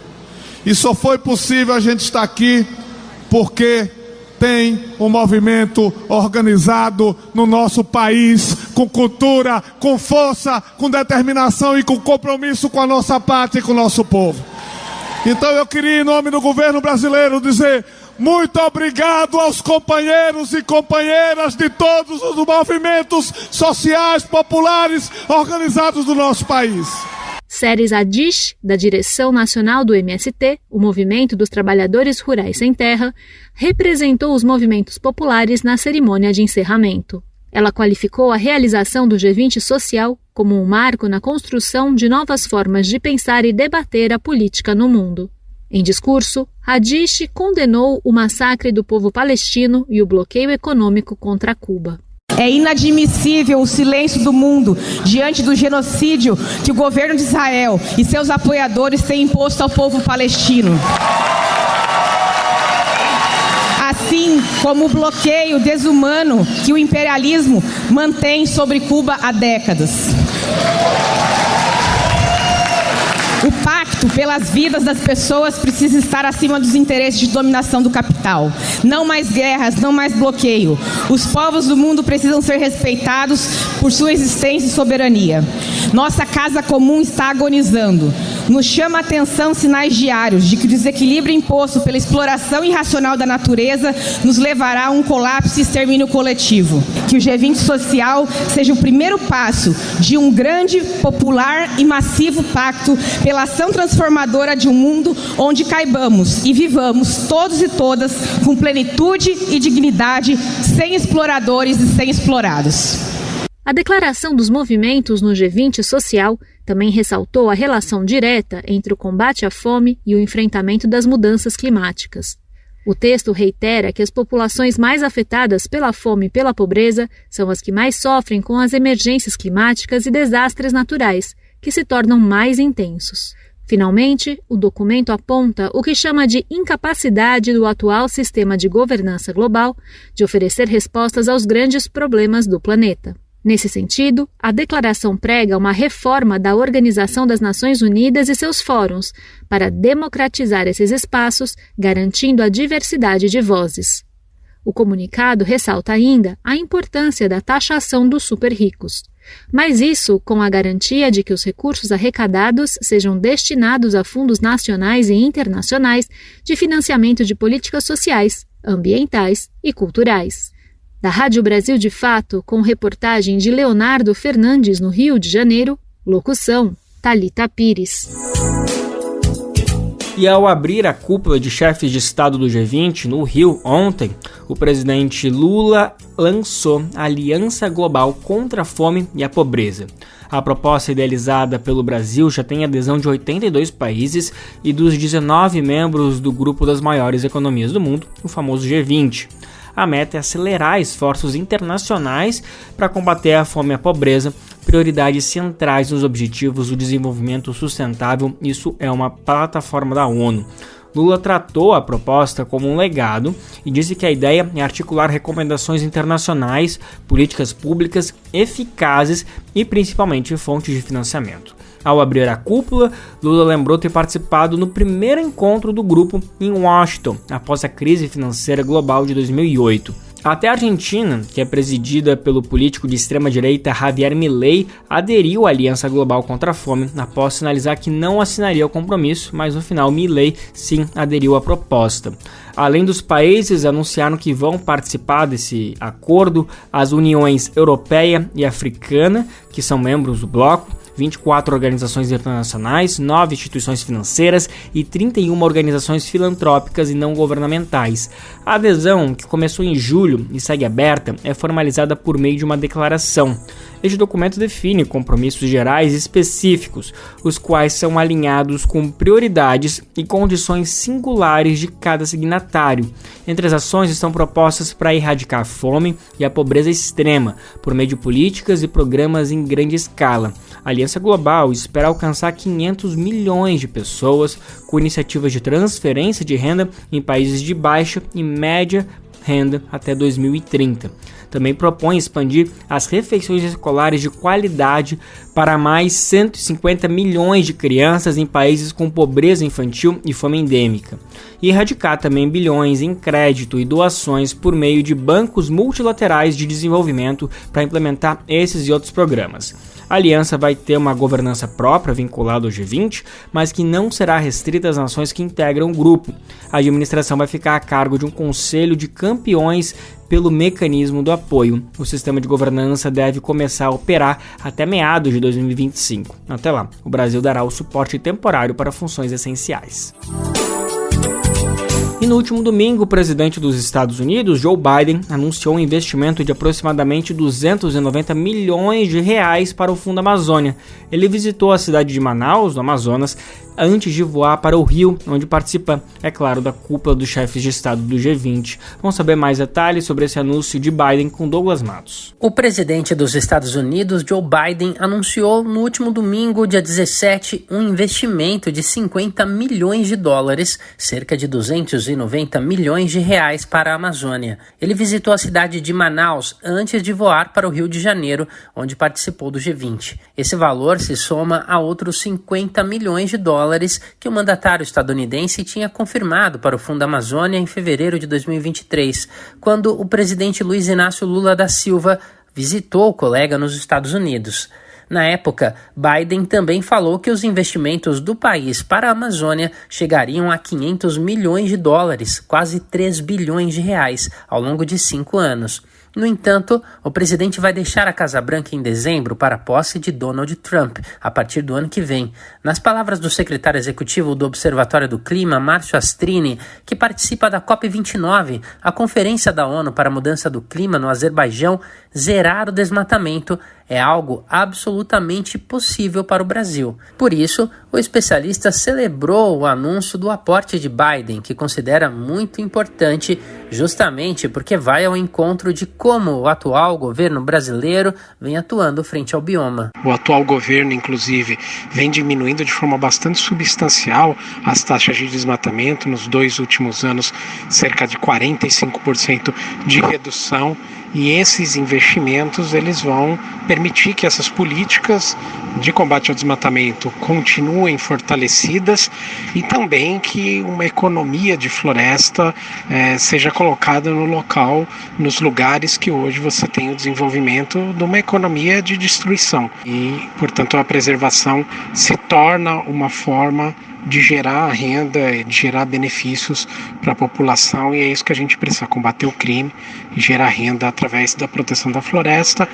E só foi possível a gente estar aqui porque tem um movimento organizado no nosso país, com cultura, com força, com determinação e com compromisso com a nossa pátria e com o nosso povo. Então eu queria, em nome do governo brasileiro, dizer muito obrigado aos companheiros e companheiras de todos os movimentos sociais, populares, organizados do nosso país. Séries Adish, da direção nacional do MST, o Movimento dos Trabalhadores Rurais Sem Terra, representou os movimentos populares na cerimônia de encerramento. Ela qualificou a realização do G20 social como um marco na construção de novas formas de pensar e debater a política no mundo. Em discurso, Radiche condenou o massacre do povo palestino e o bloqueio econômico contra Cuba. É inadmissível o silêncio do mundo diante do genocídio que o governo de Israel e seus apoiadores têm imposto ao povo palestino. Assim como o bloqueio desumano que o imperialismo mantém sobre Cuba há décadas. O pacto pelas vidas das pessoas precisa estar acima dos interesses de dominação do capital. Não mais guerras, não mais bloqueio. Os povos do mundo precisam ser respeitados por sua existência e soberania. Nossa casa comum está agonizando. Nos chama a atenção sinais diários de que o desequilíbrio imposto pela exploração irracional da natureza nos levará a um colapso e extermínio coletivo. Que o G20 social seja o primeiro passo de um grande, popular e massivo pacto pela ação transformadora de um mundo onde caibamos e vivamos todos e todas com plenitude e dignidade, sem exploradores e sem explorados. A declaração dos movimentos no G20 social também ressaltou a relação direta entre o combate à fome e o enfrentamento das mudanças climáticas. O texto reitera que as populações mais afetadas pela fome e pela pobreza são as que mais sofrem com as emergências climáticas e desastres naturais, que se tornam mais intensos. Finalmente, o documento aponta o que chama de incapacidade do atual sistema de governança global de oferecer respostas aos grandes problemas do planeta. Nesse sentido, a declaração prega uma reforma da Organização das Nações Unidas e seus fóruns para democratizar esses espaços, garantindo a diversidade de vozes. O comunicado ressalta ainda a importância da taxação dos super-ricos, mas isso com a garantia de que os recursos arrecadados sejam destinados a fundos nacionais e internacionais de financiamento de políticas sociais, ambientais e culturais. Da Rádio Brasil de Fato, com reportagem de Leonardo Fernandes no Rio de Janeiro, locução Thalita Pires. E ao abrir a cúpula de chefes de Estado do G20 no Rio ontem, o presidente Lula lançou a Aliança Global contra a Fome e a Pobreza. A proposta idealizada pelo Brasil já tem adesão de 82 países e dos 19 membros do grupo das maiores economias do mundo, o famoso G20. A meta é acelerar esforços internacionais para combater a fome e a pobreza, prioridades centrais nos objetivos do desenvolvimento sustentável. Isso é uma plataforma da ONU. Lula tratou a proposta como um legado e disse que a ideia é articular recomendações internacionais, políticas públicas eficazes e principalmente fontes de financiamento. Ao abrir a cúpula, Lula lembrou ter participado no primeiro encontro do grupo em Washington, após a crise financeira global de 2008. Até a Argentina, que é presidida pelo político de extrema-direita Javier Milei, aderiu à Aliança Global contra a Fome após sinalizar que não assinaria o compromisso, mas no final Milei sim aderiu à proposta. Além dos países anunciaram que vão participar desse acordo, as uniões europeia e africana, que são membros do bloco, 24 organizações internacionais, 9 instituições financeiras e 31 organizações filantrópicas e não governamentais. A adesão, que começou em julho e segue aberta, é formalizada por meio de uma declaração. Este documento define compromissos gerais específicos, os quais são alinhados com prioridades e condições singulares de cada signatário. Entre as ações estão propostas para erradicar a fome e a pobreza extrema, por meio de políticas e programas em grande escala. A Aliança Global espera alcançar 500 milhões de pessoas com iniciativas de transferência de renda em países de baixa e média renda até 2030. Também propõe expandir as refeições escolares de qualidade para mais 150 milhões de crianças em países com pobreza infantil e fome endêmica. E erradicar também bilhões em crédito e doações por meio de bancos multilaterais de desenvolvimento para implementar esses e outros programas. A aliança vai ter uma governança própria vinculada ao G20, mas que não será restrita às nações que integram o grupo. A administração vai ficar a cargo de um conselho de campeões pelo mecanismo do apoio. O sistema de governança deve começar a operar até meados de 2025. Até lá, o Brasil dará o suporte temporário para funções essenciais. E no último domingo, o presidente dos Estados Unidos, Joe Biden, anunciou um investimento de aproximadamente 290 milhões de reais para o Fundo Amazônia. Ele visitou a cidade de Manaus, no Amazonas, antes de voar para o Rio, onde participa, é claro, da cúpula dos chefes de Estado do G20. Vamos saber mais detalhes sobre esse anúncio de Biden com Douglas Matos. O presidente dos Estados Unidos, Joe Biden, anunciou no último domingo, dia 17, um investimento de 50 milhões de dólares, cerca de 290 milhões de reais para a Amazônia. Ele visitou a cidade de Manaus antes de voar para o Rio de Janeiro, onde participou do G20. Esse valor se soma a outros 50 milhões de dólares que o mandatário estadunidense tinha confirmado para o Fundo Amazônia em fevereiro de 2023, quando o presidente Luiz Inácio Lula da Silva visitou o colega nos Estados Unidos. Na época, Biden também falou que os investimentos do país para a Amazônia chegariam a 500 milhões de dólares, quase 3 bilhões de reais, ao longo de 5 anos. No entanto, o presidente vai deixar a Casa Branca em dezembro para a posse de Donald Trump, a partir do ano que vem. Nas palavras do secretário executivo do Observatório do Clima, Márcio Astrini, que participa da COP29, a Conferência da ONU para a Mudança do Clima no Azerbaijão, zerar o desmatamento é algo absolutamente possível para o Brasil. Por isso, o especialista celebrou o anúncio do aporte de Biden, que considera muito importante, justamente porque vai ao encontro de como o atual governo brasileiro vem atuando frente ao bioma. O atual governo, inclusive, vem diminuindo de forma bastante substancial as taxas de desmatamento. Nos 2 últimos anos, cerca de 45% de redução. E esses investimentos eles vão permitir que essas políticas de combate ao desmatamento continuem fortalecidas e também que uma economia de floresta seja colocada no local, nos lugares que hoje você tem o desenvolvimento de uma economia de destruição. E, portanto, a preservação se torna uma forma de gerar renda, de gerar benefícios para a população, e é isso que a gente precisa, combater o crime e gerar renda através da proteção da floresta.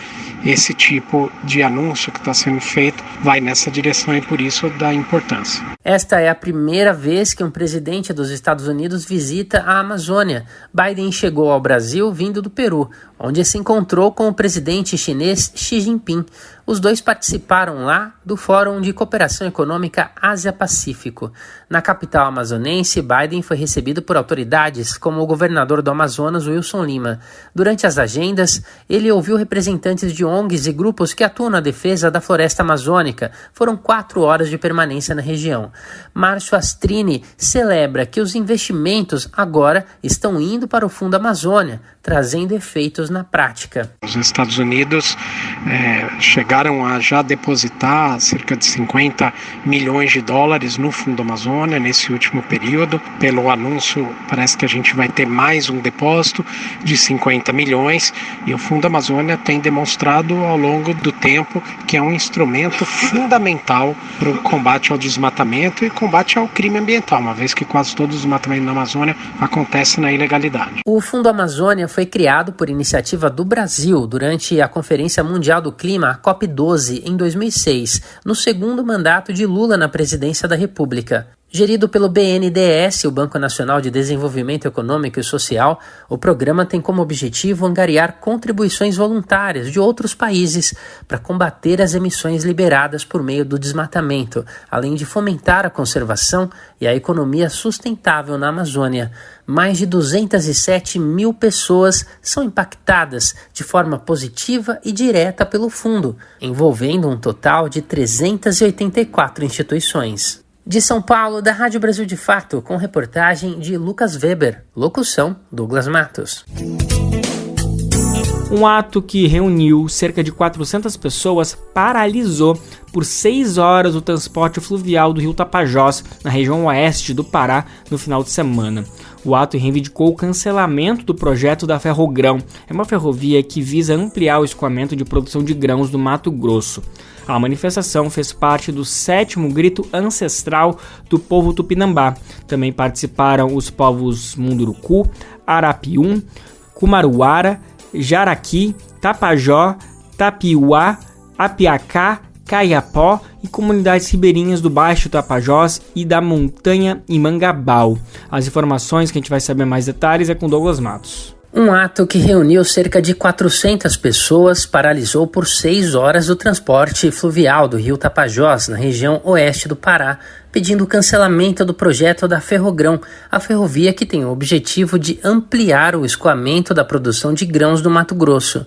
Esse tipo de anúncio que está sendo feito vai nessa direção e por isso dá importância. Esta é a primeira vez que um presidente dos Estados Unidos visita a Amazônia. Biden chegou ao Brasil vindo do Peru, onde se encontrou com o presidente chinês Xi Jinping. Os dois participaram lá do Fórum de Cooperação Econômica Ásia-Pacífico. Na capital amazonense, Biden foi recebido por autoridades como o governador do Amazonas, Wilson Lima. Durante as agendas, ele ouviu representantes de ONGs e grupos que atuam na defesa da floresta amazônica. Foram 4 horas de permanência na região. Márcio Astrini celebra que os investimentos agora estão indo para o Fundo Amazônia, trazendo efeitos na prática. Os Estados Unidos chegaram a já depositar cerca de 50 milhões de dólares no Fundo Amazônia nesse último período. Pelo anúncio, parece que a gente vai ter mais um depósito de 50 milhões e o Fundo Amazônia tem demonstrado ao longo do tempo que é um instrumento fundamental para o combate ao desmatamento e combate ao crime ambiental, uma vez que quase todo o desmatamento na Amazônia acontece na ilegalidade. O Fundo Amazônia foi criado por iniciativa do Brasil durante a Conferência Mundial do Clima, a COP12, em 2006, no segundo mandato de Lula na presidência da República. Gerido pelo BNDES, o Banco Nacional de Desenvolvimento Econômico e Social, o programa tem como objetivo angariar contribuições voluntárias de outros países para combater as emissões liberadas por meio do desmatamento, além de fomentar a conservação e a economia sustentável na Amazônia. Mais de 207 mil pessoas são impactadas de forma positiva e direta pelo fundo, envolvendo um total de 384 instituições. De São Paulo, da Rádio Brasil de Fato, com reportagem de Lucas Weber. Locução, Douglas Matos. Um ato que reuniu cerca de 400 pessoas paralisou por 6 horas o transporte fluvial do rio Tapajós, na região oeste do Pará, no final de semana. O ato reivindicou o cancelamento do projeto da Ferrogrão. É uma ferrovia que visa ampliar o escoamento de produção de grãos do Mato Grosso. A manifestação fez parte do 7º grito ancestral do povo tupinambá. Também participaram os povos Munduruku, Arapium, Kumaruara, Jaraqui, Tapajó, Tapiuá, Apiacá Caiapó e comunidades ribeirinhas do Baixo Tapajós e da Montanha Imangabal. As informações que a gente vai saber mais detalhes é com Douglas Matos. Um ato que reuniu cerca de 400 pessoas paralisou por 6 horas o transporte fluvial do rio Tapajós, na região oeste do Pará, pedindo o cancelamento do projeto da Ferrogrão, a ferrovia que tem o objetivo de ampliar o escoamento da produção de grãos do Mato Grosso.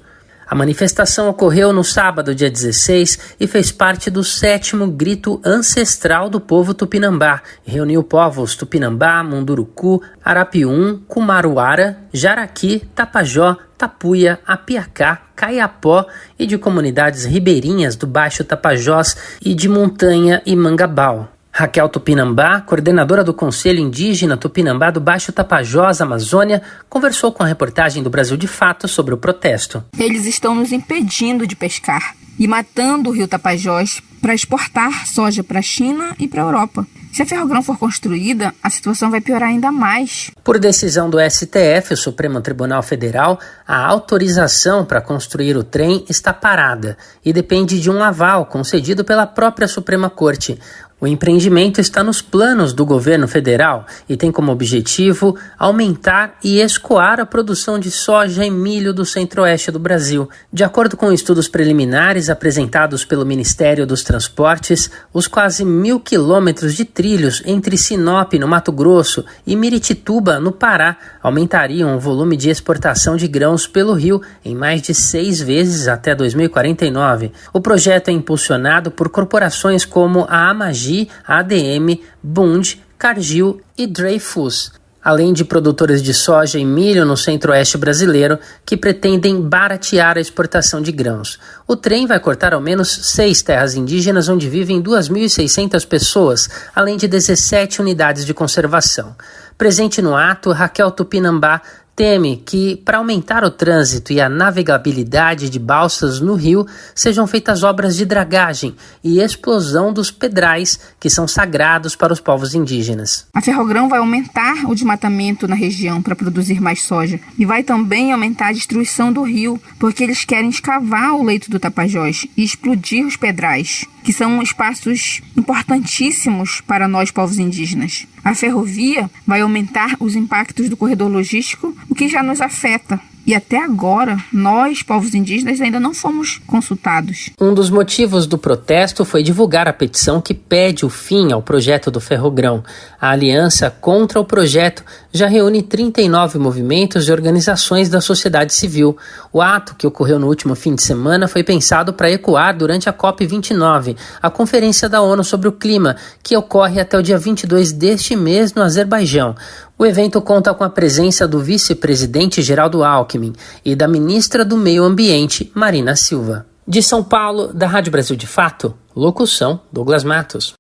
A manifestação ocorreu no sábado, dia 16, e fez parte do 7º grito ancestral do povo tupinambá. Reuniu povos Tupinambá, Munduruku, Arapiuns, Kumaruara, Jaraqui, Tapajó, Tapuia, Apiacá, Caiapó e de comunidades ribeirinhas do Baixo Tapajós e de Montanha Imangabal. Raquel Tupinambá, coordenadora do Conselho Indígena Tupinambá do Baixo Tapajós, Amazônia, conversou com a reportagem do Brasil de Fato sobre o protesto. Eles estão nos impedindo de pescar e matando o rio Tapajós para exportar soja para a China e para a Europa. Se a Ferrogrão for construída, a situação vai piorar ainda mais. Por decisão do STF, o Supremo Tribunal Federal, a autorização para construir o trem está parada e depende de um aval concedido pela própria Suprema Corte. O empreendimento está nos planos do governo federal e tem como objetivo aumentar e escoar a produção de soja e milho do centro-oeste do Brasil. De acordo com estudos preliminares apresentados pelo Ministério dos Transportes, os quase 1.000 quilômetros de trilhos entre Sinop, no Mato Grosso, e Miritituba, no Pará, aumentariam o volume de exportação de grãos pelo rio em mais de 6 vezes até 2049. O projeto é impulsionado por corporações como a Amagi, ADM, Bund, Cargill e Dreyfus, além de produtores de soja e milho no centro-oeste brasileiro que pretendem baratear a exportação de grãos. O trem vai cortar ao menos 6 terras indígenas onde vivem 2.600 pessoas, além de 17 unidades de conservação. Presente no ato, Raquel Tupinambá teme que, para aumentar o trânsito e a navegabilidade de balsas no rio, sejam feitas obras de dragagem e explosão dos pedrais, que são sagrados para os povos indígenas. A Ferrogrão vai aumentar o desmatamento na região para produzir mais soja e vai também aumentar a destruição do rio, porque eles querem escavar o leito do Tapajós e explodir os pedrais, que são espaços importantíssimos para nós, povos indígenas. A ferrovia vai aumentar os impactos do corredor logístico, o que já nos afeta. E até agora, nós, povos indígenas, ainda não fomos consultados. Um dos motivos do protesto foi divulgar a petição que pede o fim ao projeto do Ferrogrão. A Aliança contra o projeto já reúne 39 movimentos e organizações da sociedade civil. O ato, que ocorreu no último fim de semana, foi pensado para ecoar durante a COP29, a Conferência da ONU sobre o Clima, que ocorre até o dia 22 deste mês no Azerbaijão. O evento conta com a presença do vice-presidente Geraldo Alckmin e da ministra do Meio Ambiente, Marina Silva. De São Paulo, da Rádio Brasil de Fato, locução Douglas Matos.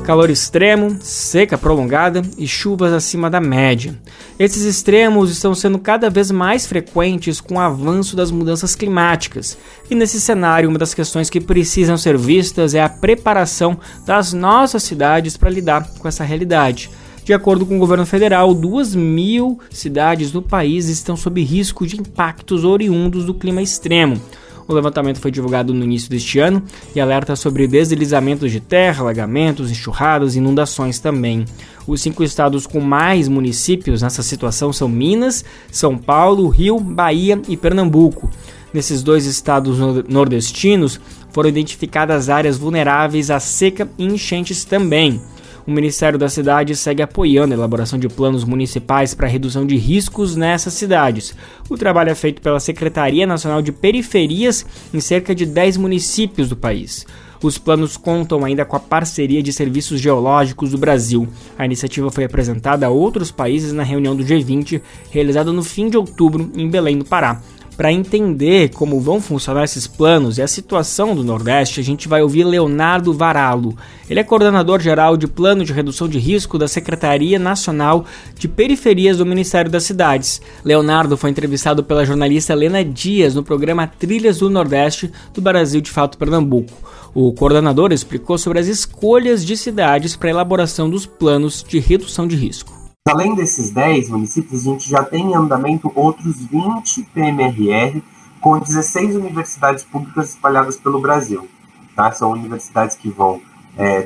Calor extremo, seca prolongada e chuvas acima da média. Esses extremos estão sendo cada vez mais frequentes com o avanço das mudanças climáticas. E nesse cenário, uma das questões que precisam ser vistas é a preparação das nossas cidades para lidar com essa realidade. De acordo com o governo federal, 2.000 cidades no país estão sob risco de impactos oriundos do clima extremo. O levantamento foi divulgado no início deste ano e alerta sobre deslizamentos de terra, alagamentos, enxurradas e inundações também. Os 5 estados com mais municípios nessa situação são Minas, São Paulo, Rio, Bahia e Pernambuco. Nesses 2 estados nordestinos foram identificadas áreas vulneráveis à seca e enchentes também. O Ministério da Cidade segue apoiando a elaboração de planos municipais para redução de riscos nessas cidades. O trabalho é feito pela Secretaria Nacional de Periferias em cerca de 10 municípios do país. Os planos contam ainda com a parceria de serviços geológicos do Brasil. A iniciativa foi apresentada a outros países na reunião do G20, realizada no fim de outubro em Belém, no Pará. Para entender como vão funcionar esses planos e a situação do Nordeste, a gente vai ouvir Leonardo Varallo. Ele é coordenador geral de Plano de Redução de Risco da Secretaria Nacional de Periferias do Ministério das Cidades. Leonardo foi entrevistado pela jornalista Helena Dias no programa Trilhas do Nordeste do Brasil de Fato Pernambuco. O coordenador explicou sobre as escolhas de cidades para a elaboração dos planos de redução de risco. Além desses 10 municípios, a gente já tem em andamento outros 20 PMRR com 16 universidades públicas espalhadas pelo Brasil. Tá? São universidades que vão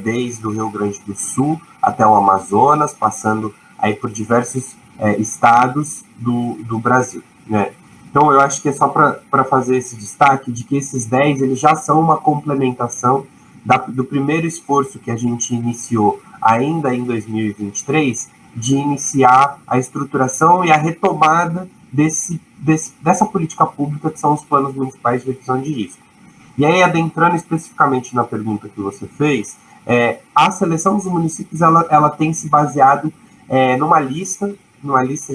desde o Rio Grande do Sul até o Amazonas, passando aí por diversos estados do Brasil, né? Então, eu acho que é só para fazer esse destaque de que esses 10 eles já são uma complementação do primeiro esforço que a gente iniciou ainda em 2023, de iniciar a estruturação e a retomada dessa política pública que são os planos municipais de redução de risco. E aí, adentrando especificamente na pergunta que você fez, a seleção dos municípios ela tem se baseado numa lista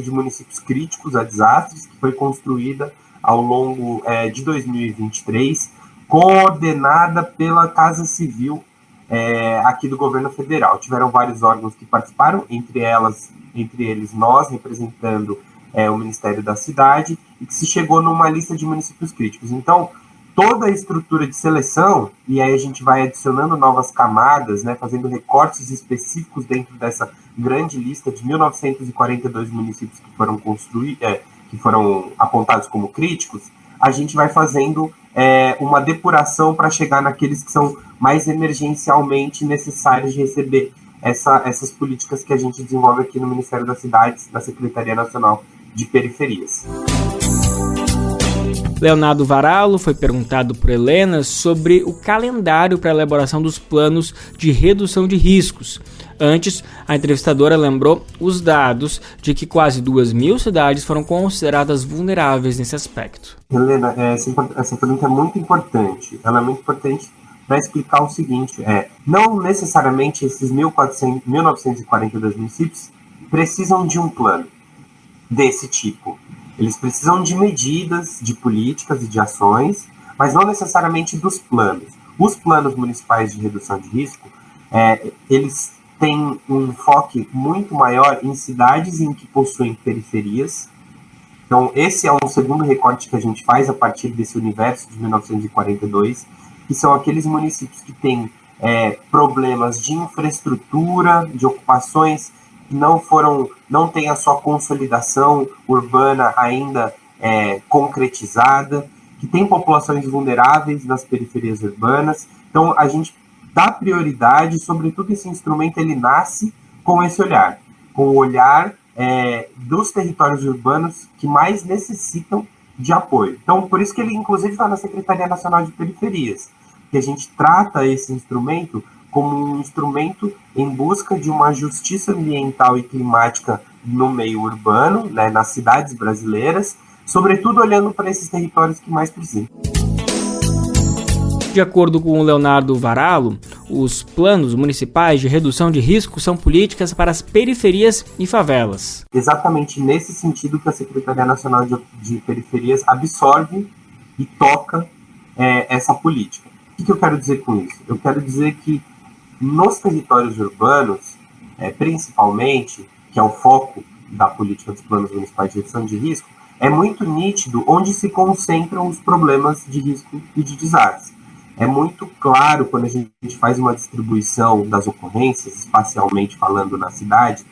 de municípios críticos a desastres, que foi construída ao longo de 2023, coordenada pela Casa Civil aqui do governo federal. Tiveram vários órgãos que participaram, entre eles nós, representando o Ministério da Cidade, e que se chegou numa lista de municípios críticos. Então, toda a estrutura de seleção, e aí a gente vai adicionando novas camadas, né, fazendo recortes específicos dentro dessa grande lista de 1.942 municípios que foram apontados como críticos, a gente vai fazendo uma depuração para chegar naqueles que são mais emergencialmente necessários de receber essas políticas que a gente desenvolve aqui no Ministério das Cidades, na Secretaria Nacional de Periferias. Leonardo Varallo foi perguntado por Helena sobre o calendário para a elaboração dos planos de redução de riscos. Antes, a entrevistadora lembrou os dados de que quase 2.000 cidades foram consideradas vulneráveis nesse aspecto. Helena, essa pergunta é muito importante. Ela é muito importante para explicar o seguinte, não necessariamente esses 1.942 municípios precisam de um plano desse tipo. Eles precisam de medidas, de políticas e de ações, mas não necessariamente dos planos. Os planos municipais de redução de risco, eles têm um enfoque muito maior em cidades em que possuem periferias. Então, esse é um segundo recorte que a gente faz a partir desse universo de 1942, que são aqueles municípios que têm problemas de infraestrutura, de ocupações que não têm a sua consolidação urbana ainda concretizada, que tem populações vulneráveis nas periferias urbanas. Então, a gente dá prioridade, sobretudo esse instrumento, ele nasce com esse olhar, com o olhar dos territórios urbanos que mais necessitam de apoio. Então, por isso que ele, inclusive, está na Secretaria Nacional de Periferias, que a gente trata esse instrumento como um instrumento em busca de uma justiça ambiental e climática no meio urbano, né, nas cidades brasileiras, sobretudo olhando para esses territórios que mais precisam. De acordo com o Leonardo Varallo, os planos municipais de redução de risco são políticas para as periferias e favelas. Exatamente nesse sentido que a Secretaria Nacional de Periferias absorve e toca essa política. O que eu quero dizer com isso? Eu quero dizer que nos territórios urbanos, principalmente, que é o foco da política dos planos municipais de redução de risco, é muito nítido onde se concentram os problemas de risco e de desastre. É muito claro quando a gente faz uma distribuição das ocorrências, espacialmente falando na cidade,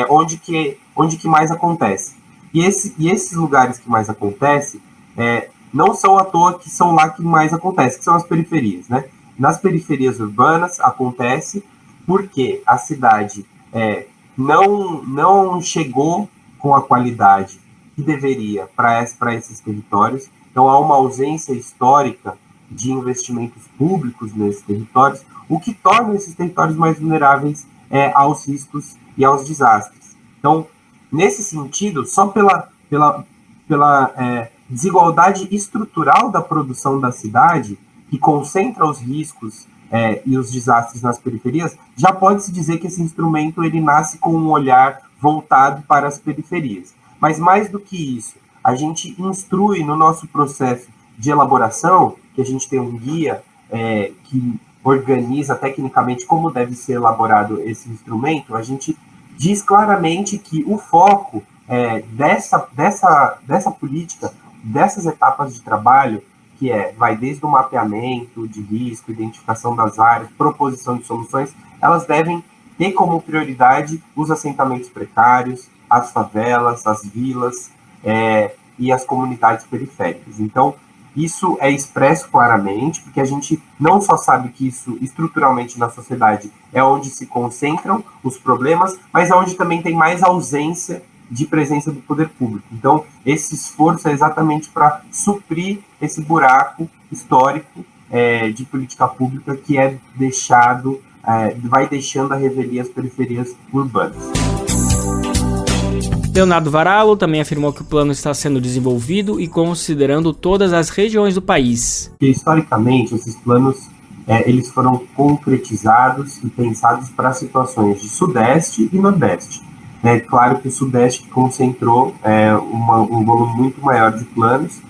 onde que mais acontece. E esses lugares que mais acontece não são à toa que são lá que mais acontece, que são as periferias, né? Nas periferias urbanas acontece porque a cidade não chegou com a qualidade que deveria para esses territórios. Então há uma ausência histórica de investimentos públicos nesses territórios, o que torna esses territórios mais vulneráveis aos riscos e aos desastres. Então, nesse sentido, só pela desigualdade estrutural da produção da cidade, que concentra os riscos e os desastres nas periferias, já pode-se dizer que esse instrumento ele nasce com um olhar voltado para as periferias. Mas mais do que isso, a gente instrui no nosso processo de elaboração, que a gente tem um guia que organiza tecnicamente como deve ser elaborado esse instrumento, a gente diz claramente que o foco dessa política, dessas etapas de trabalho, que vai desde o mapeamento de risco, identificação das áreas, proposição de soluções, elas devem ter como prioridade os assentamentos precários, as favelas, as vilas e as comunidades periféricas. Então, isso é expresso claramente, porque a gente não só sabe que isso estruturalmente na sociedade é onde se concentram os problemas, mas é onde também tem mais ausência de presença do poder público. Então, esse esforço é exatamente para suprir esse buraco histórico de política pública que é deixado, vai deixando a revelia as periferias urbanas. Leonardo Varallo também afirmou que o plano está sendo desenvolvido e considerando todas as regiões do país. Historicamente, esses planos eles foram concretizados e pensados para situações de Sudeste e Nordeste. É claro que o Sudeste concentrou um volume muito maior de planos,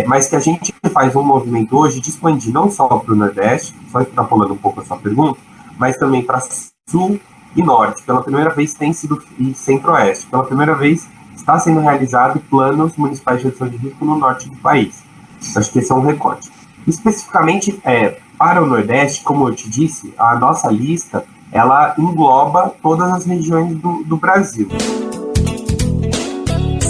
mas que a gente faz um movimento hoje de expandir não só para o Nordeste, só extrapolando um pouco a sua pergunta, mas também para Sul e Norte. Pela primeira vez tem sido, e Centro-Oeste. Pela primeira vez está sendo realizado planos municipais de redução de risco no Norte do país. Acho que esse é um recorde. Especificamente para o Nordeste, como eu te disse, a nossa lista ela engloba todas as regiões do Brasil.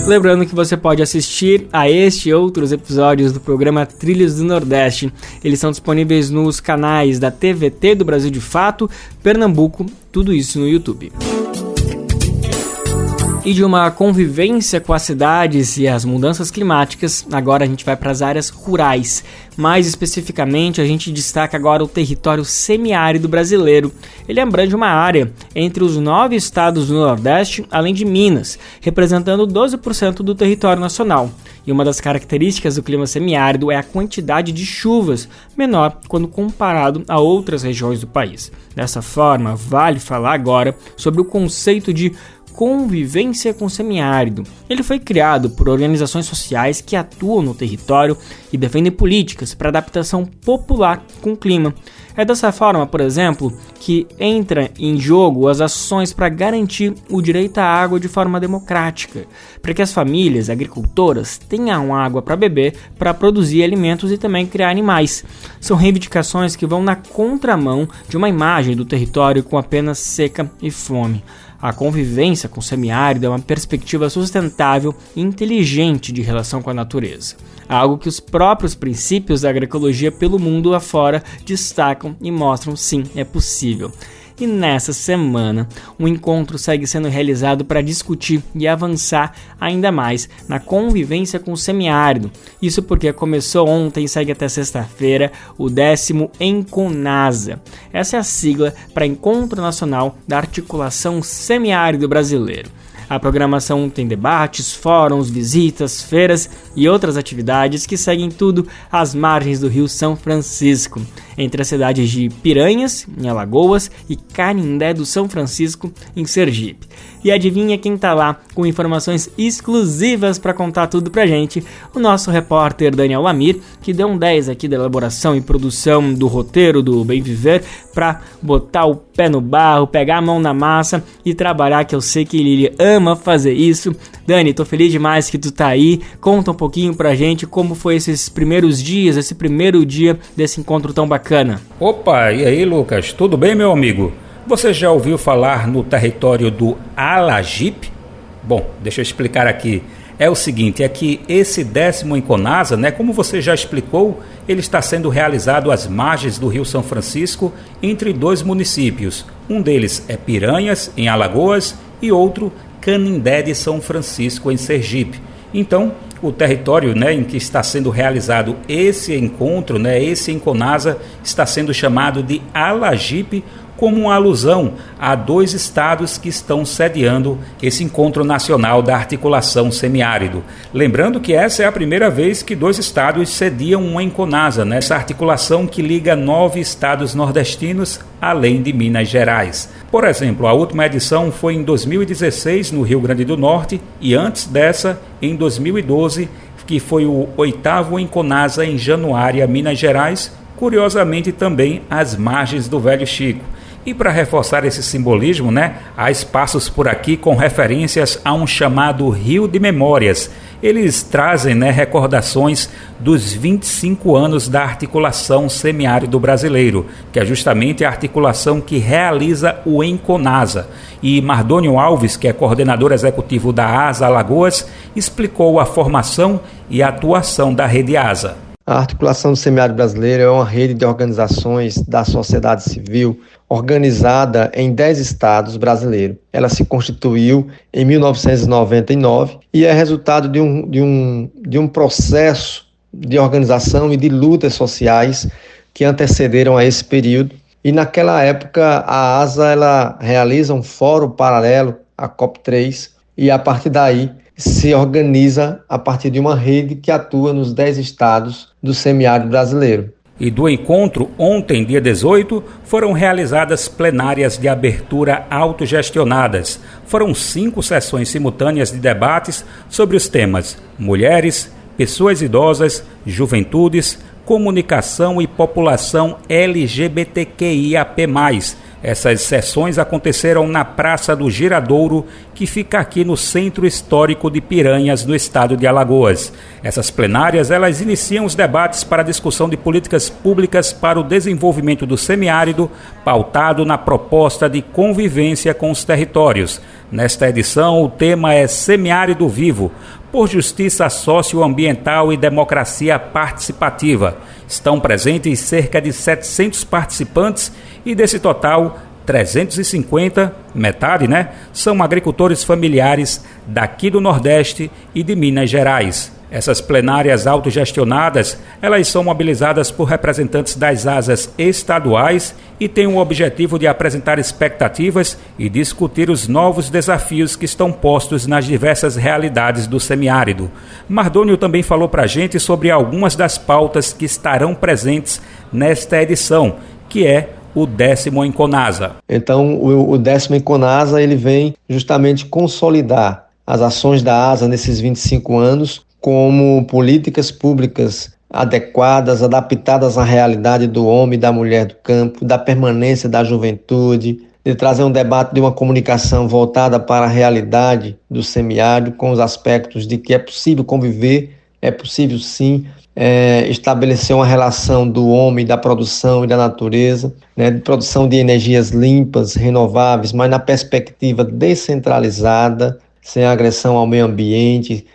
Lembrando que você pode assistir a este e outros episódios do programa Trilhos do Nordeste. Eles são disponíveis nos canais da TVT do Brasil de Fato, Pernambuco, tudo isso no YouTube. E de uma convivência com as cidades e as mudanças climáticas, agora a gente vai para as áreas rurais. Mais especificamente, a gente destaca agora o território semiárido brasileiro. Ele abrange uma área entre os 9 estados do Nordeste, além de Minas, representando 12% do território nacional. E uma das características do clima semiárido é a quantidade de chuvas, menor quando comparado a outras regiões do país. Dessa forma, vale falar agora sobre o conceito de convivência com o semiárido. Ele foi criado por organizações sociais que atuam no território e defendem políticas para adaptação popular com o clima. É dessa forma, por exemplo, que entra em jogo as ações para garantir o direito à água de forma democrática, para que as famílias agricultoras tenham água para beber, para produzir alimentos e também criar animais. São reivindicações que vão na contramão de uma imagem do território com apenas seca e fome. A convivência com o semiárido é uma perspectiva sustentável e inteligente de relação com a natureza. Algo que os próprios princípios da agroecologia pelo mundo afora destacam e mostram sim, é possível. E nessa semana, um encontro segue sendo realizado para discutir e avançar ainda mais na convivência com o semiárido. Isso porque começou ontem e segue até sexta-feira o 10º Enconasa. Essa é a sigla para Encontro Nacional da Articulação Semiárido Brasileiro. A programação tem debates, fóruns, visitas, feiras e outras atividades que seguem tudo às margens do Rio São Francisco, entre as cidades de Piranhas, em Alagoas, e Canindé do São Francisco, em Sergipe. E adivinha quem tá lá com informações exclusivas para contar tudo pra gente? O nosso repórter Daniel Lamir, que deu um 10 aqui da elaboração e produção do roteiro do Bem Viver para botar o pé no barro, pegar a mão na massa e trabalhar, que eu sei que ele ama fazer isso. Dani, tô feliz demais que tu tá aí. Conta um pouquinho pra gente como foi esses primeiros dias, esse primeiro dia desse encontro tão bacana. Opa, e aí, Lucas? Tudo bem, meu amigo? Você já ouviu falar no território do Alagipe? Bom, deixa eu explicar aqui. É o seguinte, é que esse 10º Enconasa, como você já explicou, ele está sendo realizado às margens do Rio São Francisco, entre 2 municípios. Um deles é Piranhas, em Alagoas, e outro, Canindé de São Francisco, em Sergipe. Então, o território em que está sendo realizado esse encontro, esse Enconasa, está sendo chamado de Alagipe, como uma alusão a 2 estados que estão sediando esse encontro nacional da articulação semiárido. Lembrando que essa é a primeira vez que 2 estados sediam uma Enconasa, essa articulação que liga 9 estados nordestinos, além de Minas Gerais. Por exemplo, a última edição foi em 2016 no Rio Grande do Norte e antes dessa, em 2012, que foi o 8º Enconasa em Januária, Minas Gerais, curiosamente também às margens do Velho Chico. E para reforçar esse simbolismo, há espaços por aqui com referências a um chamado Rio de Memórias. eles trazem, recordações dos 25 anos da articulação semiárido brasileiro, que é justamente a articulação que realiza o Enconasa. E Mardônio Alves, que é coordenador executivo da ASA Alagoas, explicou a formação e a atuação da Rede ASA. A articulação do semiárido brasileiro é uma rede de organizações da sociedade civil organizada em 10 estados brasileiros. Ela se constituiu em 1999 e é resultado de um processo de organização e de lutas sociais que antecederam a esse período. E naquela época a ASA ela realiza um fórum paralelo à COP3 e a partir daí se organiza a partir de uma rede que atua nos 10 estados do semiárido brasileiro. E do encontro, ontem, dia 18, foram realizadas plenárias de abertura autogestionadas. Foram 5 sessões simultâneas de debates sobre os temas mulheres, pessoas idosas, juventudes, comunicação e população LGBTQIAP+. Essas sessões aconteceram na Praça do Giradouro, que fica aqui no Centro Histórico de Piranhas, no estado de Alagoas. Essas plenárias, elas iniciam os debates para a discussão de políticas públicas para o desenvolvimento do semiárido, pautado na proposta de convivência com os territórios. Nesta edição, o tema é Semiárido Vivo, por justiça socioambiental e democracia participativa. Estão presentes cerca de 700 participantes e desse total, 350, metade, são agricultores familiares daqui do Nordeste e de Minas Gerais. Essas plenárias autogestionadas, elas são mobilizadas por representantes das ASAs estaduais e têm o objetivo de apresentar expectativas e discutir os novos desafios que estão postos nas diversas realidades do semiárido. Mardônio também falou para a gente sobre algumas das pautas que estarão presentes nesta edição, que é o 10º Enconasa. Então, o 10º Enconasa ele vem justamente consolidar as ações da ASA nesses 25 anos como políticas públicas adequadas, adaptadas à realidade do homem e da mulher do campo, da permanência da juventude, de trazer um debate de uma comunicação voltada para a realidade do semiárido, com os aspectos de que é possível conviver, é possível sim estabelecer uma relação do homem, da produção e da natureza, de produção de energias limpas, renováveis, mas na perspectiva descentralizada, sem agressão ao meio ambiente,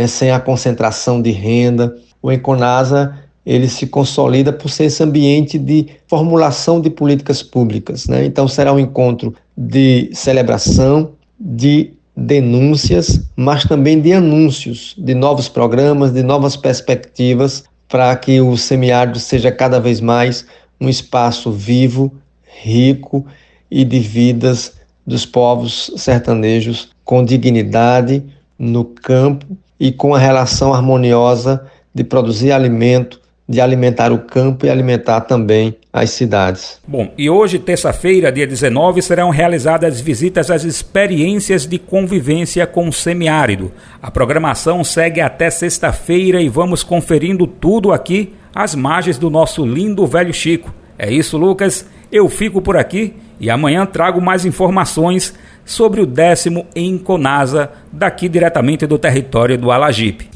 sem a concentração de renda. O Enconasa ele se consolida por ser esse ambiente de formulação de políticas públicas. Então será um encontro de celebração, de denúncias, mas também de anúncios de novos programas, de novas perspectivas para que o semiárido seja cada vez mais um espaço vivo, rico e de vidas dos povos sertanejos com dignidade no campo e com a relação harmoniosa de produzir alimento, de alimentar o campo e alimentar também as cidades. Bom, e hoje, terça-feira, dia 19, serão realizadas visitas às experiências de convivência com o semiárido. A programação segue até sexta-feira e vamos conferindo tudo aqui às margens do nosso lindo velho Chico. É isso, Lucas. Eu fico por aqui e amanhã trago mais informações sobre o 10º Enconasa, daqui diretamente do território do Alagipe.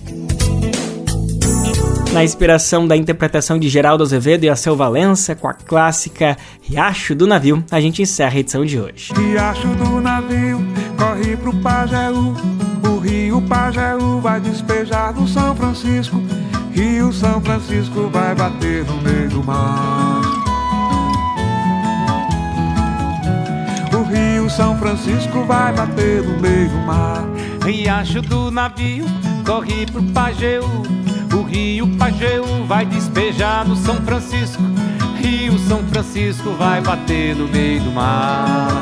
Na inspiração da interpretação de Geraldo Azevedo e Alceu Valença, com a clássica Riacho do Navio, a gente encerra a edição de hoje. Riacho do navio corre pro Pajeú, o rio Pajeú vai despejar no São Francisco, Rio São Francisco vai bater no meio do mar. O rio São Francisco vai bater no meio do mar. Riacho do navio corre pro Pajeú, o rio Pajeú vai despejar no São Francisco, Rio São Francisco vai bater no meio do mar.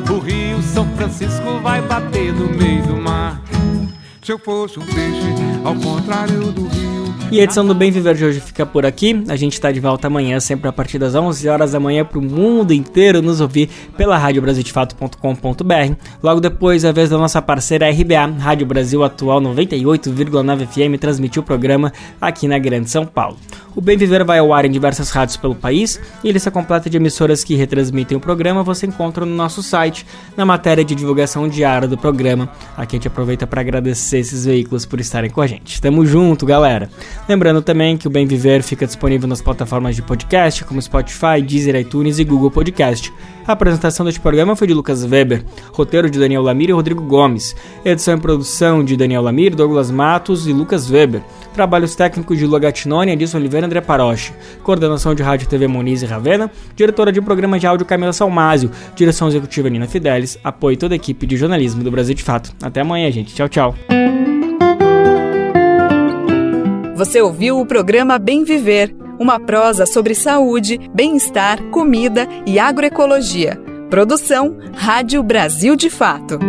O rio São Francisco vai bater no meio do mar. Se eu fosse um peixe, ao contrário do rio. E a edição do Bem Viver de hoje fica por aqui. A gente está de volta amanhã, sempre a partir das 11 horas da manhã, para o mundo inteiro nos ouvir pela radiobrasildefato.com.br. Logo depois, a vez da nossa parceira RBA, Rádio Brasil Atual 98,9 FM, transmitiu o programa aqui na Grande São Paulo. O Bem Viver vai ao ar em diversas rádios pelo país e a lista completa de emissoras que retransmitem o programa você encontra no nosso site, na matéria de divulgação diária do programa. Aqui a gente aproveita para agradecer esses veículos por estarem com a gente. Tamo junto, galera! Lembrando também que o Bem Viver fica disponível nas plataformas de podcast como Spotify, Deezer, iTunes e Google Podcast. A apresentação deste programa foi de Lucas Weber, roteiro de Daniel Lamir e Rodrigo Gomes, edição e produção de Daniel Lamir, Douglas Matos e Lucas Weber, trabalhos técnicos de Lua Gattinoni, Edson Oliveira e André Paroche, coordenação de rádio e TV Moniz e Ravena, diretora de programa de áudio Camila Salmásio, direção executiva Nina Fidelis, apoio toda a equipe de jornalismo do Brasil de Fato. Até amanhã, gente. Tchau, tchau. Você ouviu o programa Bem Viver, uma prosa sobre saúde, bem-estar, comida e agroecologia. Produção Rádio Brasil de Fato.